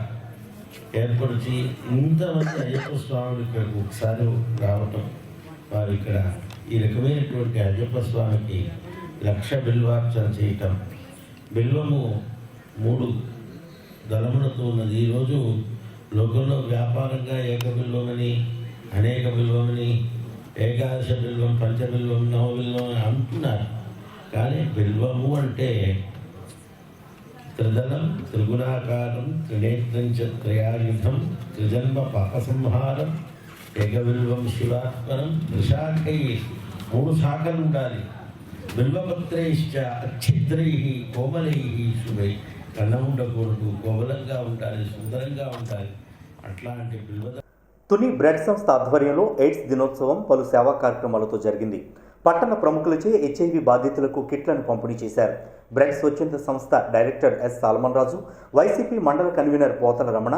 ఏర్పరిచి ఇంతమంది అయ్యప్ప స్వాములు ఇక్కడికి ఒకసారి రావటం, వారు ఇక్కడ ఈ రకమైనటువంటి అయ్యప్ప స్వామికి 1,00,000 బిల్వార్చన చేయటం. బిల్వము 3 దళములతో ఉన్నది. ఈరోజు లోకంలో వ్యాపారంగా ఏకబిల్వమని, అనేక బిల్వమని, ఏకాదశ బిల్వం, పంచబిల్వం, నవబిల్వం అని అంటున్నారు. కానీ బిల్వము అంటే త్రిదళం, త్రిగుణాకారం, త్రినేత్రం చ త్రయాయుధం, త్రిజన్మ పాపసంహారం, ఏకబిల్వం శివాత్మనం, త్రిశాఖై 3 శాఖలు ఉండాలి. బిల్వపత్రైశ్చ అచ్ఛిద్రై కోమలై శుభై, కన్నం ఉండకూడదు, కోమలంగా ఉండాలి, సుందరంగా ఉండాలి. అట్లాంటి బిల్వ తుని బ్రెడ్ సంస్థ ఆధ్వర్యంలో ఎయిడ్స్ దినోత్సవం పలు సేవా కార్యక్రమాలతో జరిగింది. పట్టణ ప్రముఖులచే హెచ్ఐవి బాధితులకు కిట్లను పంపిణీ చేశారు. బ్రెడ్ స్వచ్ఛంద సంస్థ డైరెక్టర్ ఎస్ సాల్మన్ రాజు, వైసీపీ మండల కన్వీనర్ పోతల రమణ,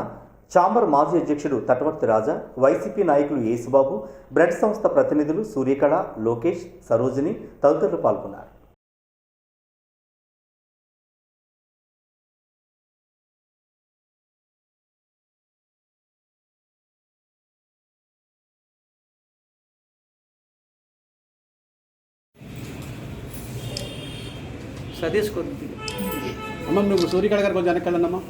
ఛాంబర్ మాజీ అధ్యక్షుడు తటవర్తి రాజా, వైసీపీ నాయకులు యేసుబాబు, బ్రెడ్ సంస్థ ప్రతినిధులు సూర్యకళ, లోకేష్, సరోజిని తదితరులు పాల్గొన్నారు. సతీష్ అమ్మ, నువ్వు సూర్యకళ గారు కొంచెం వెనక్కి అమ్మా.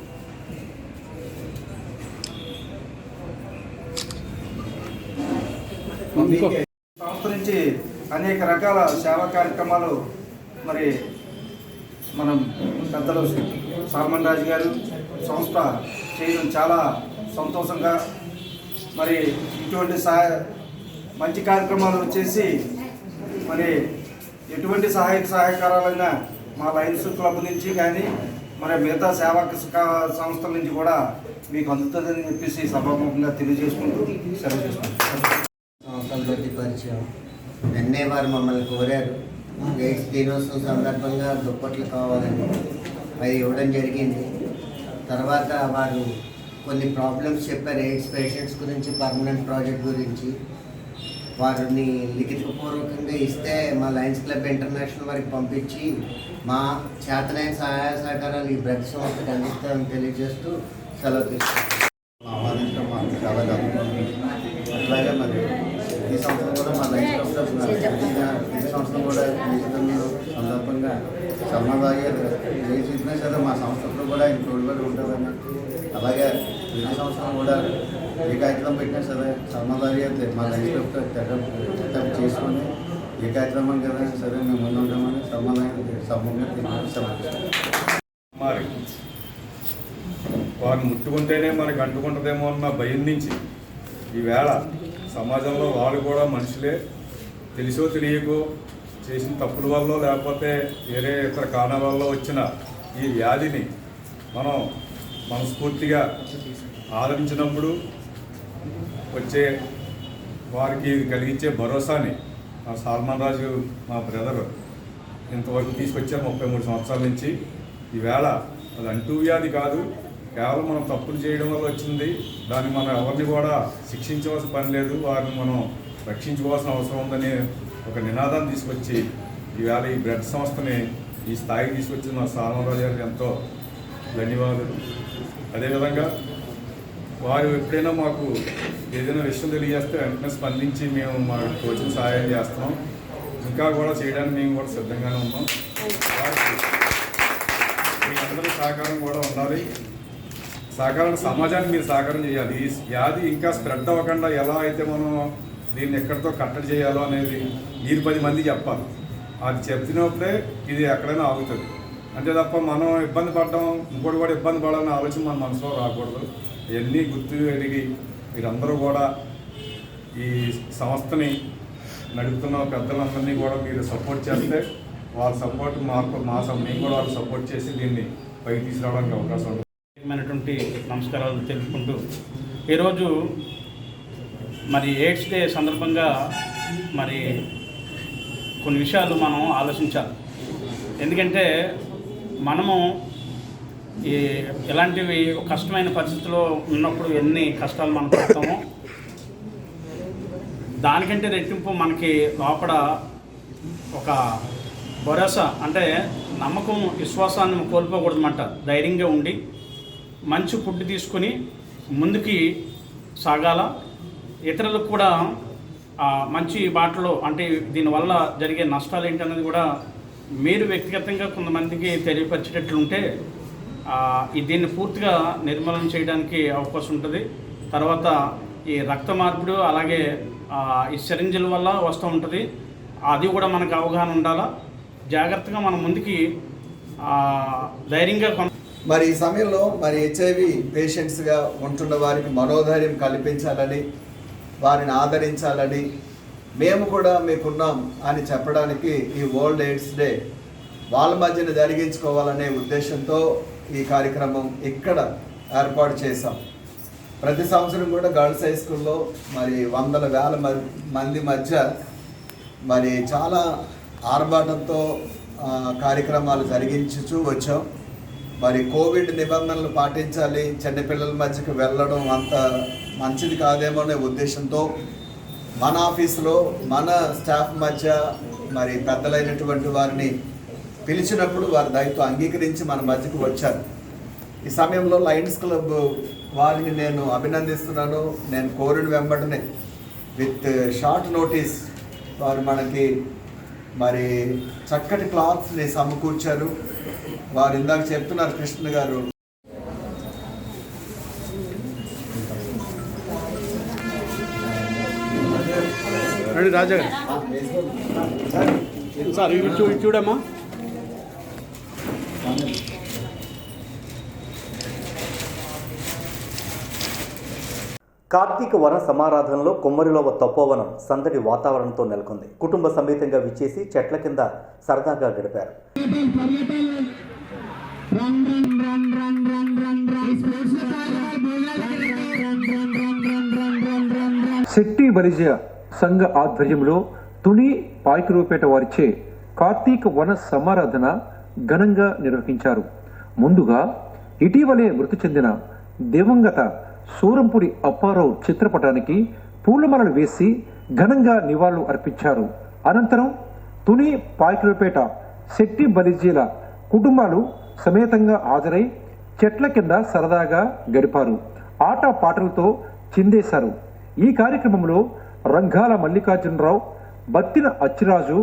సంస్థ నుంచి అనేక రకాల సేవా కార్యక్రమాలు మరి మనం పెద్దలు సాల్మన్ రాజు గారు సంస్థ చేయడం చాలా సంతోషంగా, మరి ఇటువంటి మంచి కార్యక్రమాలు వచ్చేసి మరి ఎటువంటి సహాయకారాలైనా మా లయన్స్ క్లబ్ నుంచి కానీ మరి మిగతా సేవా సంస్థల నుంచి కూడా మీకు అందుతుందని చెప్పేసి సభాముఖంగా తెలియజేసుకుంటూ సెలవు చేసుకుంటాం. సంస్కృతి పరిచయం నిన్నే వారు మమ్మల్ని కోరారు. ఎయిడ్స్ దినోత్సవం సందర్భంగా దుప్పట్లు కావాలని అవి ఇవ్వడం జరిగింది. తర్వాత వారు కొన్ని ప్రాబ్లమ్స్ చెప్పారు. ఎయిడ్స్ పేషెంట్స్ గురించి, పర్మనెంట్ ప్రాజెక్ట్ గురించి వారిని లిఖితపూర్వకంగా ఇస్తే మా లయన్స్ క్లబ్ ఇంటర్నేషనల్ వారికి పంపించి మా చేతనైన సహాయ సహకారాలు ఈ బ్లడ్ సంస్థకి అందిస్తామని తెలియజేస్తూ సెలవు తీసుకుంటాం. ఆహ్వానించడం మాకు చాలా గర్వంగా. అట్లాగే మరి ఈ సంవత్సరం కూడా మా లయన్స్ క్లబ్ ఈ సంవత్సరం కూడా నిజంగా సందర్భంగా సమాధానం ఏ చెప్పినా సరే మా సంస్థలో కూడా ఆయన తోడుబడి ఉంటుందని, అలాగే ప్రతి సంవత్సరం కూడా ఏ కార్యక్రమం పెట్టినా సరే సమాధానం మా లైఫ్ తెగ చేసుకొని ఏ కార్యక్రమం కదా సరే మేము ముందు ఉంటామని మరి వారిని ముట్టుకుంటేనే మనకు అంటుకుంటుందేమో అన్న భయం నుంచి ఈవేళ సమాజంలో వాళ్ళు కూడా మనుషులే, తెలిసో తెలియకో చేసిన తప్పుల వల్ల లేకపోతే వేరే ఇతర కారణాల వల్ల వచ్చిన ఈ వ్యాధిని మనం మనస్ఫూర్తిగా ఆదరించినప్పుడు వచ్చే వారికి కలిగించే భరోసాని మా సల్మాన్ రాజు మా బ్రదర్ ఇంతవరకు తీసుకొచ్చారు 33 సంవత్సరాల నుంచి. ఈవేళ అది అంటూ వ్యాధి కాదు, కేవలం మనం తప్పులు చేయడం వల్ల వచ్చింది. దాన్ని మనం ఎవరిని కూడా శిక్షించవలసిన పని లేదు, వారిని మనం రక్షించుకోవాల్సిన అవసరం ఉందని ఒక నినాదాన్ని తీసుకొచ్చి ఈవేళ ఈ బ్లడ్ సంస్థని ఈ స్థాయికి తీసుకొచ్చిన మా సల్మాన్ రాజు గారికి ఎంతో ధన్యవాదాలు. అదేవిధంగా వారు ఎప్పుడైనా మాకు ఏదైనా విషయం తెలియజేస్తే వెంటనే స్పందించి మేము మా తోచిన సహాయం చేస్తున్నాం. ఇంకా కూడా చేయడానికి మేము కూడా సిద్ధంగానే ఉన్నాం. వారికి మీ అందరి సహకారం కూడా ఉండాలి. సహకారం సమాజానికి మీరు సహకారం చేయాలి. ఈ వ్యాధి ఇంకా స్ప్రెడ్ అవ్వకుండా ఎలా అయితే మనం దీన్ని ఎక్కడితో కట్టడి చేయాలో అనేది మీరు 10 మంది చెప్పాలి. అది చెప్పినప్పుడే ఇది ఎక్కడైనా ఆగుతుంది. అంతే తప్ప మనం ఇబ్బంది పడడం, ఇంకోటి కూడా ఇబ్బంది పడాలనే ఆలోచన మన మనసులో రాకూడదు. ఇవన్నీ గుర్తు ఎరిగి మీరందరూ కూడా ఈ సంస్థని నడుపుతున్న పెద్దలందరినీ కూడా మీరు సపోర్ట్ చేస్తే వాళ్ళ సపోర్ట్ మేము కూడా వాళ్ళు సపోర్ట్ చేసి దీన్ని పైకి తీసుకురావడానికి అవకాశం ఉంటుంది. నమస్కారాలు తెలుపుకుంటూ ఈరోజు మరి ఎయిడ్స్ డే సందర్భంగా మరి కొన్ని విషయాలు మనం ఆలోచించాలి. ఎందుకంటే మనము ఎలాంటివి కష్టమైన పరిస్థితుల్లో ఉన్నప్పుడు ఎన్ని కష్టాలు మనం పడతామో దానికంటే రెట్టింపు మనకి లోపల ఒక భరోసా, అంటే నమ్మకం, విశ్వాసాన్ని కోల్పోకూడదన్నమాట. ధైర్యంగా ఉండి మంచి ఫుడ్ తీసుకుని ముందుకి సాగాల. ఇతరులకు కూడా మంచి బాటలో, అంటే దీనివల్ల జరిగే నష్టాలు ఏంటనేది కూడా మీరు వ్యక్తిగతంగా కొంతమందికి తెలియపరిచేటట్లుంటే దీన్ని పూర్తిగా నిర్మూలన చేయడానికి అవకాశం ఉంటుంది. తర్వాత ఈ రక్త మార్పిడి, అలాగే ఈ సిరింజిల వల్ల వస్తూ ఉంటుంది. అది కూడా మనకు అవగాహన ఉండాలా. జాగ్రత్తగా మనం ముందుకి ధైర్యంగా మరి ఈ సమయంలో మరి హెచ్ఐవి పేషెంట్స్గా ఉంటున్న వారికి మనోధైర్యం కల్పించాలని, వారిని ఆదరించాలని, మేము కూడా మీకున్నాం అని చెప్పడానికి ఈ వరల్డ్ ఎయిడ్స్ డే వాళ్ళ మధ్యన జరిగించుకోవాలనే ఉద్దేశంతో ఈ కార్యక్రమం ఇక్కడ ఏర్పాటు చేశాం. ప్రతి సంవత్సరం కూడా గర్ల్స్ హై స్కూల్లో మరి వందల వేల మంది మధ్య మరి చాలా ఆర్భాటంతో కార్యక్రమాలు జరిగించుతూ వచ్చాం. మరి కోవిడ్ నిబంధనలు పాటించాలి, చిన్నపిల్లల మధ్యకి వెళ్ళడం అంత మంచిది కాదేమో అనే ఉద్దేశంతో మన ఆఫీసులో మన స్టాఫ్ మధ్య మరి పెద్దలైనటువంటి వారిని పిలిచినప్పుడు వారి దయతో అంగీకరించి మన మధ్యకు వచ్చారు. ఈ సమయంలో లయన్స్ క్లబ్ వారిని నేను అభినందిస్తున్నాను. నేను కోరిన వెంబటనే విత్ షార్ట్ నోటీస్ వారు మనకి మరి చక్కటి క్లాత్స్ని సమకూర్చారు. వారు ఇందాక చెప్తున్నారు కృష్ణ గారు, రాజా సార్ చూడమ్మా. కార్తీక వన సమారాధనలో కొమ్మరిలో తపోవనం సందడి వాతావరణంతో నెలకొంది. కుటుంబ సమేతంగా విచ్చేసి చెట్ల కింద సరదాగా గడిపారు. శెట్టి బలిజ సంఘ ఆధ్వర్యంలో తుని పాయకరూపేట వారిచే కార్తీక వన సమారాధన ఘనంగా నిర్వహించారు. ముందుగా ఇటీవలే మృతి చెందిన దివంగత సూరంపుడి అప్పారావు చిత్రపటానికి పూలమాలలు వేసి ఘనంగా నివాళులు అర్పించారు. అనంతరం తుని పాయకరూపేట శెట్టి బలిజీల కుటుంబాలు సమేతంగా హాజరై చెట్ల కింద సరదాగా గడిపారు. ఆట పాటలతో చిందేశారు. ఈ కార్యక్రమంలో రంగాల మల్లికార్జునరావు, బత్తిన అచ్చిరాజు,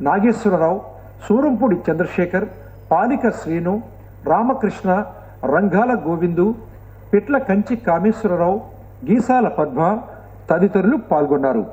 నాగేశ్వరరావు, సూరంపూడి చంద్రశేఖర్, పాలిక శ్రీను, రామకృష్ణ, రంగాల గోవిందు, పిట్ల కంచి కామేశ్వరరావు, గీసాల పద్మ తదితరులు పాల్గొన్నారు.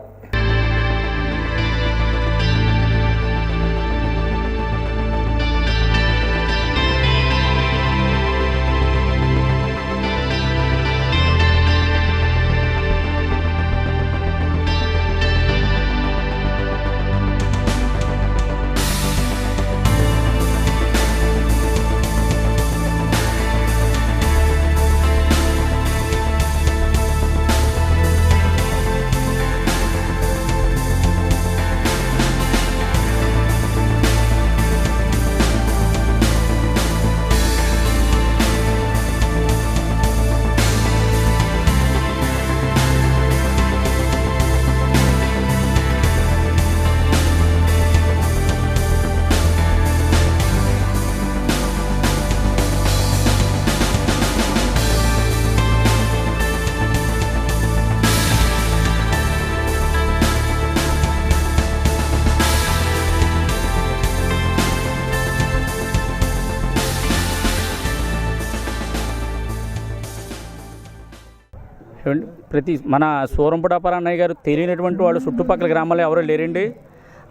ప్రతి మన సూరంపుడాపర అన్నయ్య గారు తెలియనటువంటి వాళ్ళు చుట్టుపక్కల గ్రామాల్లో ఎవరో లేరండి.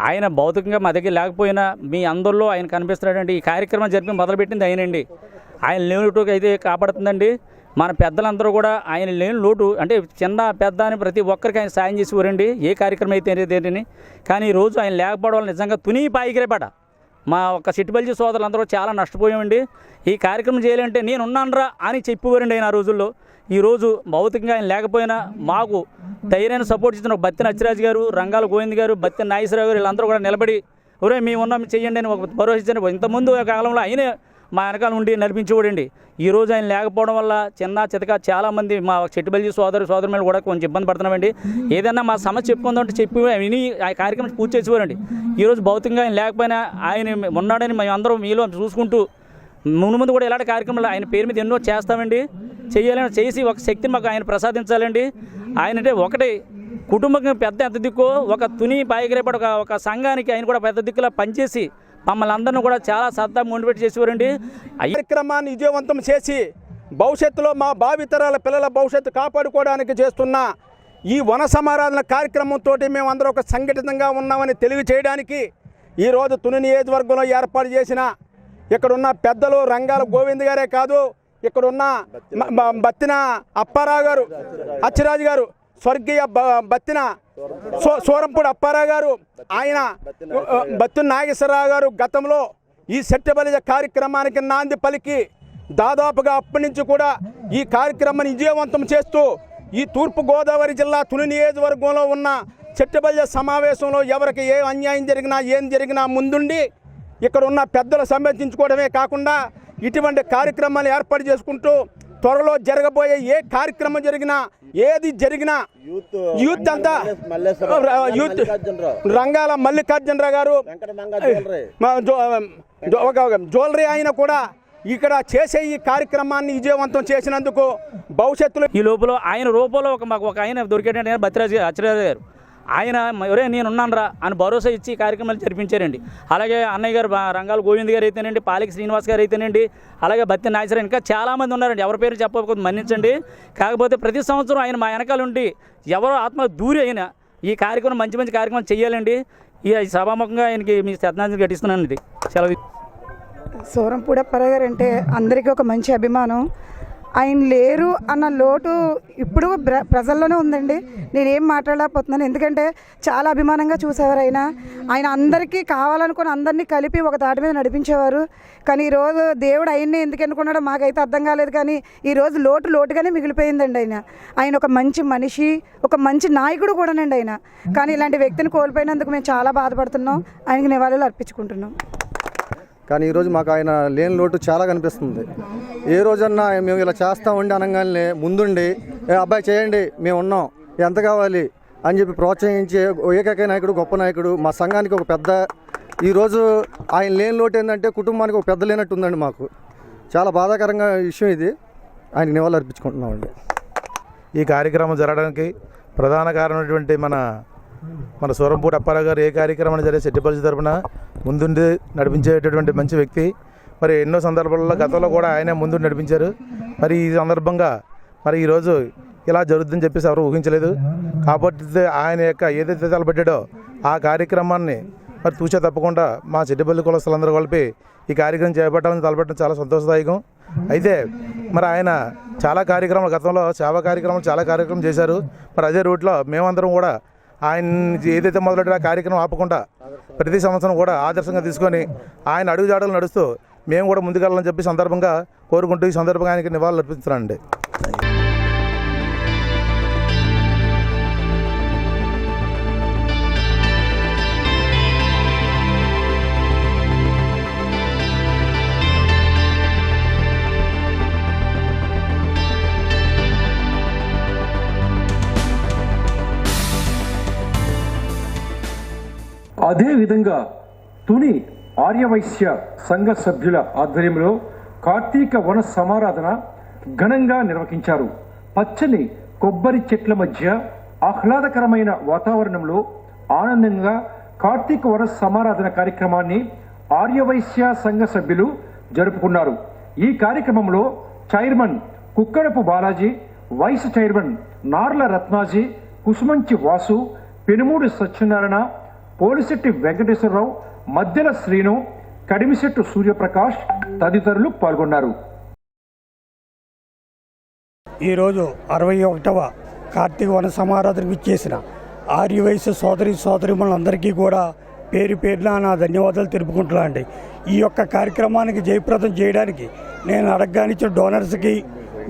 ఆయన భౌతికంగా మా దగ్గర లేకపోయినా మీ అందరిలో ఆయన కనిపిస్తున్నాడండి. ఈ కార్యక్రమం జరిపి మొదలుపెట్టింది ఆయనండి. ఆయన లేని లోటు అయితే కాపాడుతుందండి. మన పెద్దలందరూ కూడా ఆయన లేని లోటు అంటే చిన్న పెద్ద అని ప్రతి ఒక్కరికి ఆయన సాయం చేసేవారండి, ఏ కార్యక్రమం అయితే ఏంటని. కానీ ఈరోజు ఆయన లేకపోవడం వల్ల నిజంగా తుని పాయికిరేపట మా ఒక సిట్టిబల్జీ సోదరులందరూ చాలా నష్టపోయామండి. ఈ కార్యక్రమం చేయాలంటే నేను ఉన్నానరా అని చెప్పేవారండి ఆయన ఆ రోజుల్లో. ఈరోజు భౌతికంగా ఆయన లేకపోయినా మాకు ధైర్యాన్ని సపోర్ట్ ఇచ్చిన బత్తిన అచ్చిరాజు గారు, రంగాల గోవింద్ గారు, బత్తిన నాగేశ్వరరావు గారు వీళ్ళందరూ కూడా నిలబడి ఒరే మేము ఉన్నాం చెయ్యండి అని ఒక భరోసా ఇచ్చారు. ఇంతకుముందు ఒక కాలంలో ఆయనే మా వెనకాల ఉండి నడిపించేవాడండి. ఈరోజు ఆయన లేకపోవడం వల్ల చిన్న చితక చాలామంది మా చెట్టుబల్జీ సోదరులు కూడా కొంచెం ఇబ్బంది పడుతున్నామండి. ఏదైనా మా సమస్య చెప్పుకుందామంటే చెప్పి విని ఆ కార్యక్రమం పూర్తి చేసేవారండి. ఈరోజు భౌతికంగా ఆయన లేకపోయినా ఆయన ఉన్నాడని మేము అందరం మీలో చూసుకుంటూ ముందు కూడా ఇలాంటి కార్యక్రమాలు ఆయన పేరు మీద ఎన్నో చేస్తామండి. చేయాలని చేసి ఒక శక్తిని మాకు ఆయన ప్రసాదించాలండి. ఆయన అంటే ఒకటి కుటుంబం పెద్ద ఎంత దిక్కు ఒక తుని పాయికిరేపటి ఒక సంఘానికి ఆయన కూడా పెద్ద దిక్కులా పనిచేసి మమ్మల్ని అందరినీ కూడా చాలా సరదా మోటివేట్ చేసేవారండి. కార్యక్రమాన్ని విజయవంతం చేసి భవిష్యత్తులో మా భావితరాల పిల్లల భవిష్యత్తు కాపాడుకోవడానికి చేస్తున్న ఈ వన సమారాధన కార్యక్రమంతో మేమందరం ఒక సంఘటితంగా ఉన్నామని తెలియచేయడానికి ఈరోజు తుని నియోజకవర్గంలో ఏర్పాటు చేసిన ఇక్కడున్న పెద్దలు రంగాల గోవింద్ గారే కాదు, ఇక్కడున్న బత్తిన అప్పారావు గారు, అచ్చిరాజు గారు, స్వర్గీయ బత్తిన సూరంపూడి అప్పారావు గారు, ఆయన బత్తిన నాగేశ్వరరావు గారు గతంలో ఈ సెట్టబలిజ కార్యక్రమానికి నాంది పలికి దాదాపుగా అప్పటి నుంచి కూడా ఈ కార్యక్రమాన్ని విజయవంతం చేస్తూ ఈ తూర్పుగోదావరి జిల్లా తుని నియోజకవర్గంలో ఉన్న సెట్టబలిజ సమావేశంలో ఎవరికి ఏ అన్యాయం జరిగినా ఏం జరిగినా ముందుండి ఇక్కడ ఉన్న పెద్దలు సంరక్షించుకోవడమే కాకుండా ఇటువంటి కార్యక్రమాలు ఏర్పాటు చేసుకుంటూ త్వరలో జరగబోయే ఏ కార్యక్రమం జరిగినా ఏది జరిగినా యూత్ అంతా యూత్ రంగాల మల్లికార్జునరావు గారు జ్యువెలరీ ఆయన కూడా ఇక్కడ చేసే ఈ కార్యక్రమాన్ని విజయవంతం చేసినందుకు భవిష్యత్తులో ఈ లోపల ఆయన రూపంలో మాకు ఒక ఆయన దొరికేటంటే అచ్చిరాజు గారు ఆయన ఎవరే నేను ఉన్నానరా అని భరోసా ఇచ్చి కార్యక్రమాలు జరిపించారండి. అలాగే అన్నయ్య గారు రంగాల గోవింద్ గారు అయితేనండి, పాలిక శ్రీనివాస్ గారు అయితేనండి, అలాగే బత్తిన నాగేశ్వరరావు ఇంకా చాలామంది ఉన్నారండి. ఎవరి పేరు చెప్పకపోతే మన్నించండి. కాకపోతే ప్రతి సంవత్సరం ఆయన మా వెనకాల ఉండి ఎవరో ఆత్మ దూరి అయినా ఈ కార్యక్రమం మంచి మంచి కార్యక్రమం చేయాలండి. ఈ సభాముఖంగా ఆయనకి మీ శ్రద్ధాంజలి ఘటిస్తున్నానండి. సెలవు. సూరంపూడి అప్పారావు గారు అంటే అందరికీ ఒక మంచి అభిమానం. ఆయన లేరు అన్న లోటు ఇప్పుడు ప్రజల్లోనే ఉందండి. నేనేం మాట్లాడలేకపోతున్నాను, ఎందుకంటే చాలా అభిమానంగా చూసేవారు ఆయన అందరికీ కావాలనుకుని అందరినీ కలిపి ఒక తాటి మీద నడిపించేవారు. కానీ ఈరోజు దేవుడు ఆయన్ని ఎందుకు అనుకున్నాడో మాకైతే అర్థం కాలేదు. కానీ ఈరోజు లోటుగానే మిగిలిపోయిందండి. ఆయన ఒక మంచి మనిషి, ఒక మంచి నాయకుడు కూడానండి ఆయన. కానీ ఇలాంటి వ్యక్తిని కోల్పోయినందుకు మేము చాలా బాధపడుతున్నాం. ఆయనకి నివాళులు అర్పించుకుంటున్నాం. కానీ ఈరోజు మాకు ఆయన లేని లోటు చాలా కనిపిస్తుంది. ఏ రోజన్నా మేము ఇలా చేస్తామండి అనగానే ముందుండి అబ్బాయి చేయండి, మేము ఉన్నాం, ఎంత కావాలి అని చెప్పి ప్రోత్సహించే ఏకైక నాయకుడు, గొప్ప నాయకుడు, మా సంఘానికి ఒక పెద్ద. ఈరోజు ఆయన లేని లోటు ఏంటంటే కుటుంబానికి ఒక పెద్ద లేనట్టు ఉందండి. మాకు చాలా బాధాకరంగా విషయం ఇది. ఆయనకి నివాళులు అర్పించుకుంటున్నామండి. ఈ కార్యక్రమం జరగడానికి ప్రధాన కారణమైనటువంటి మన సూరంపూడి అప్పారావు గారు ఏ కార్యక్రమాన్ని జరిగే సెట్టిపల్లి తరపున ముందుండి నడిపించేటటువంటి మంచి వ్యక్తి. మరి ఎన్నో సందర్భాల్లో గతంలో కూడా ఆయనే ముందు నడిపించారు. మరి ఈ సందర్భంగా మరి ఈరోజు ఇలా జరుగుతుందని చెప్పేసి ఎవరు ఊహించలేదు. కాబట్టి ఆయన యొక్క ఏదైతే తలపెట్టాడో ఆ కార్యక్రమాన్ని మరి తూచా తప్పకుండా మా సెట్టిపల్లి కులస్తులందరూ కలిపి ఈ కార్యక్రమం చేపట్టాలని తలపెట్టడం చాలా సంతోషదాయకం. అయితే మరి ఆయన చాలా కార్యక్రమాలు గతంలో సేవా కార్యక్రమాలు చాలా కార్యక్రమం చేశారు. మరి అదే రూట్లో మేమందరం కూడా ఆయన ఏదైతే మొదలెట్టిన కార్యక్రమం ఆపకుండా ప్రతి సంవత్సరం కూడా ఆదర్శంగా తీసుకొని ఆయన అడుగుజాడలు నడుస్తూ మేము కూడా ముందుకెళ్ళాలని చెప్పి సందర్భంగా కోరుకుంటూ ఈ సందర్భంగా ఆయనకి నివాళులు అర్పిస్తున్నానండి. అదేవిధంగా తుని ఆర్యవైశ్య సంఘ సభ్యుల ఆధ్వర్యంలో కార్తీక వన సమారాధన ఘనంగా నిర్వహించారు. పచ్చని కొబ్బరి చెట్ల మధ్య ఆహ్లాదకరమైన వాతావరణంలో ఆనందంగా కార్తీక వన సమారాధన కార్యక్రమాన్ని ఆర్యవైశ్య సంఘ సభ్యులు జరుపుకున్నారు. ఈ కార్యక్రమంలో chairman Kukkadapu Balaji, vice chairman Narla Ratnaji, Kusumanchi Vasu, Penumudi Satyanarayana, Polisetti Venkateswararao, Madhyala Srinu, కడిమిశెట్టు Suryaprakash తదితరులు పాల్గొన్నారు. ఈరోజు 61వ కార్తీక వన సమారాధనకు ఇచ్చేసిన ఆర్యవైశ్య సోదరిమణులందరికీ కూడా పేరు పేరున నా ధన్యవాదాలు తెలుపుకుంటున్నా అండి. ఈ యొక్క కార్యక్రమానికి జయప్రదం చేయడానికి నేను అడగగానిచ్చిన డోనర్స్కి,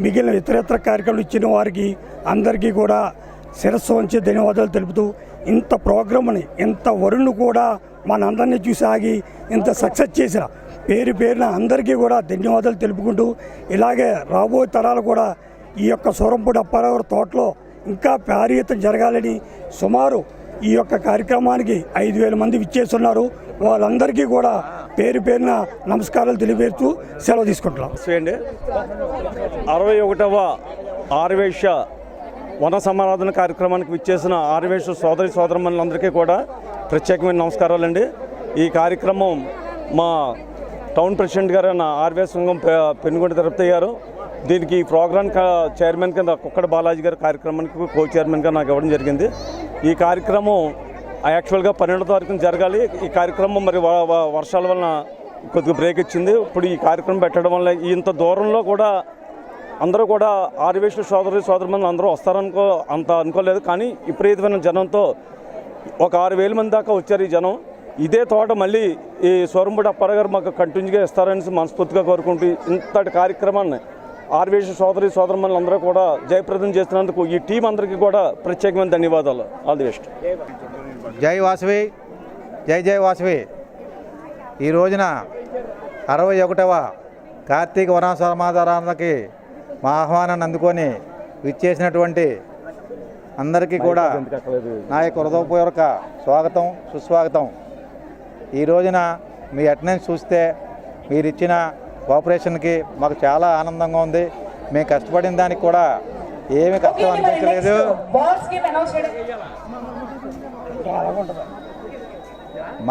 మిగిలిన ఇతరత్ర కార్యక్రమాలు ఇచ్చిన వారికి అందరికీ కూడా శిరస్సు వంచి ధన్యవాదాలు తెలుపుతూ, ఇంత ప్రోగ్రామ్ని ఇంత వరుణ్ కూడా మనందరినీ చూసి ఆగి ఇంత సక్సెస్ చేసిన పేరున అందరికీ కూడా ధన్యవాదాలు తెలుపుకుంటూ, ఇలాగే రాబోయే తరాలు కూడా ఈ యొక్క సూరంపూడి అప్పారావు గారి తోటలో ఇంకా పారీతం జరగాలని సుమారు ఈ యొక్క కార్యక్రమానికి 5,000 మంది విచ్చేస్తున్నారు. వాళ్ళందరికీ కూడా పేరున నమస్కారాలు తెలియజేస్తూ సెలవు తీసుకుంటున్నాం. 61వ ఆర్యవైశ్య వన సమారాధన కార్యక్రమానికి విచ్చేసిన ఆర్యవైశ్య సోదరమణులందరికీ కూడా ప్రత్యేకమైన నమస్కారాలండి. ఈ కార్యక్రమం మా టౌన్ ప్రెసిడెంట్ గారు ఆర్యవైశ్య సంఘం పెనుగొండ తిరుపతి గారు, దీనికి ఈ ప్రోగ్రామ్ చైర్మన్ కింద కుక్కడ బాలాజీ గారు కార్యక్రమానికి కో చైర్మన్గా నాకు ఇవ్వడం జరిగింది. ఈ కార్యక్రమం యాక్చువల్గా 12వ తారీఖున జరగాలి. ఈ కార్యక్రమం మరి వర్షాల వలన కొద్దిగా బ్రేక్ ఇచ్చింది. ఇప్పుడు ఈ కార్యక్రమం పెట్టడం వల్ల ఇంత దూరంలో కూడా అందరూ కూడా ఆర్యవైశ్య సోదరులు అందరూ వస్తారనుకో అంత అనుకోలేదు. కానీ విపరీతమైన జనంతో ఒక 6,000 మంది దాకా వచ్చారు ఈ జనం. ఇదే తోట మళ్ళీ ఈ సూరంపూడి అప్పారావు గారు మాకు కంటిన్యూగా ఇస్తారని మనస్ఫూర్తిగా కోరుకుంటూ ఇంతటి కార్యక్రమాన్ని ఆర్యవైశ్య సోదరులు అందరూ కూడా జయప్రదం చేస్తున్నందుకు ఈ టీం అందరికీ కూడా ప్రత్యేకమైన ధన్యవాదాలు. All the best. జై వాసవి, జై వాసవి. ఈ రోజున 61వ కార్తీక వన సమారాధనకి మా ఆహ్వానాన్ని అందుకొని విచ్చేసినటువంటి అందరికీ కూడా నా యొక్క హృదయపూర్వక స్వాగతం, సుస్వాగతం. ఈ రోజున మీ అటెండెన్స్ చూస్తే మీరు ఇచ్చిన కోఆపరేషన్కి మాకు చాలా ఆనందంగా ఉంది. మేము కష్టపడిన దానికి కూడా ఏమీ కష్టం అనిపించలేదు.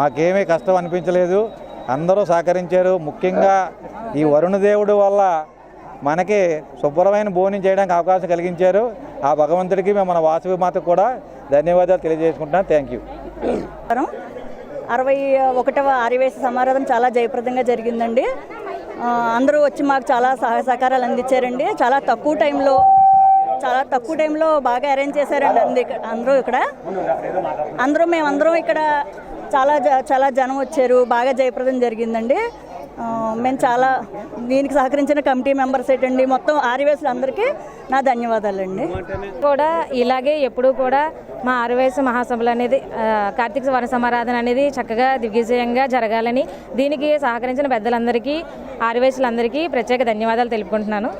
మాకేమీ కష్టం అనిపించలేదు. అందరూ సహకరించారు. ముఖ్యంగా ఈ వరుణదేవుడు వల్ల మనకి శుభ్రమైన భోజనం చేయడానికి అవకాశం కలిగించారు. ఆ భగవంతుడికి మేము మన వాసవి మాతకు కూడా ధన్యవాదాలు తెలియజేసుకుంటున్నాం. Thank you. 61వ ఆర్యవైశ్య సమారాధన చాలా జయప్రదంగా జరిగిందండి. అందరూ వచ్చి మాకు చాలా సహాయ సహకారాలు అందించారండి. చాలా తక్కువ టైంలో బాగా అరేంజ్ చేశారండి అందరూ ఇక్కడ. మేమందరం ఇక్కడ చాలా జనం వచ్చారు. బాగా జయప్రదం జరిగిందండి. మేము చాలా దీనికి సహకరించిన కమిటీ మెంబర్స్ ఏంటండి, మొత్తం ఆర్యవేసులు అందరికీ నా ధన్యవాదాలండి. కూడా ఇలాగే ఎప్పుడూ కూడా మా ఆర్యవేశ మహాసభలు అనేది కార్తీక వన సమారాధన అనేది చక్కగా దిగ్విజయంగా జరగాలని దీనికి సహకరించిన పెద్దలందరికీ ఆర్యవేశులందరికీ ప్రత్యేక ధన్యవాదాలు తెలుపుకుంటున్నాను.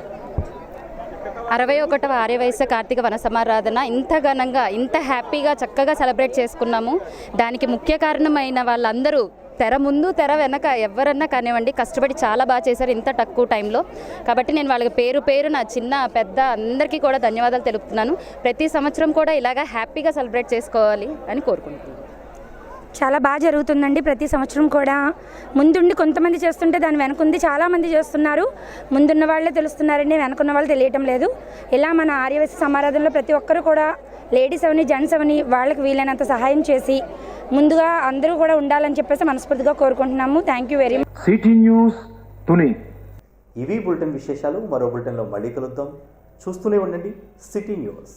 61వ ఆర్యవైశ్య కార్తీక వన సమారాధన ఇంత ఘనంగా ఇంత హ్యాపీగా చక్కగా సెలబ్రేట్ చేసుకున్నాము. దానికి ముఖ్య కారణమైన వాళ్ళందరూ తెర ముందు తెర వెనక ఎవరన్నా కానివ్వండి కష్టపడి చాలా బాగా చేశారు ఇంత తక్కువ టైంలో. కాబట్టి నేను వాళ్ళకి పేరున చిన్న పెద్ద అందరికీ కూడా ధన్యవాదాలు తెలుపుతున్నాను. ప్రతి సంవత్సరం కూడా ఇలాగా హ్యాపీగా సెలబ్రేట్ చేసుకోవాలి అని కోరుకుంటున్నాను. చాలా బాగా జరుగుతుందండి. ప్రతి సంవత్సరం కూడా ముందుండి కొంతమంది చేస్తుంటే దాని వెనకుంది చాలామంది చేస్తున్నారు. ముందున్న వాళ్ళే తెలుస్తున్నారండి, వెనకున్న వాళ్ళు తెలియటం లేదు. ఇలా మన ఆర్యవేశ సమారాధనలో ప్రతి ఒక్కరు కూడా లేడీస్ అవని జెంట్స్ అవని వాళ్ళకి వీలైనంత సహాయం చేసి ముందుగా అందరూ కూడా ఉండాలని చెప్పేసి మనస్ఫూర్తిగా కోరుకుంటున్నాము. Thank you very much. City news Tuni. ఇవి బులెటిన్ విశేషాలు. మరో బులెటిన్లో మళ్ళీ కలుద్దాం. చూస్తూనే ఉండండి సిటీ న్యూస్.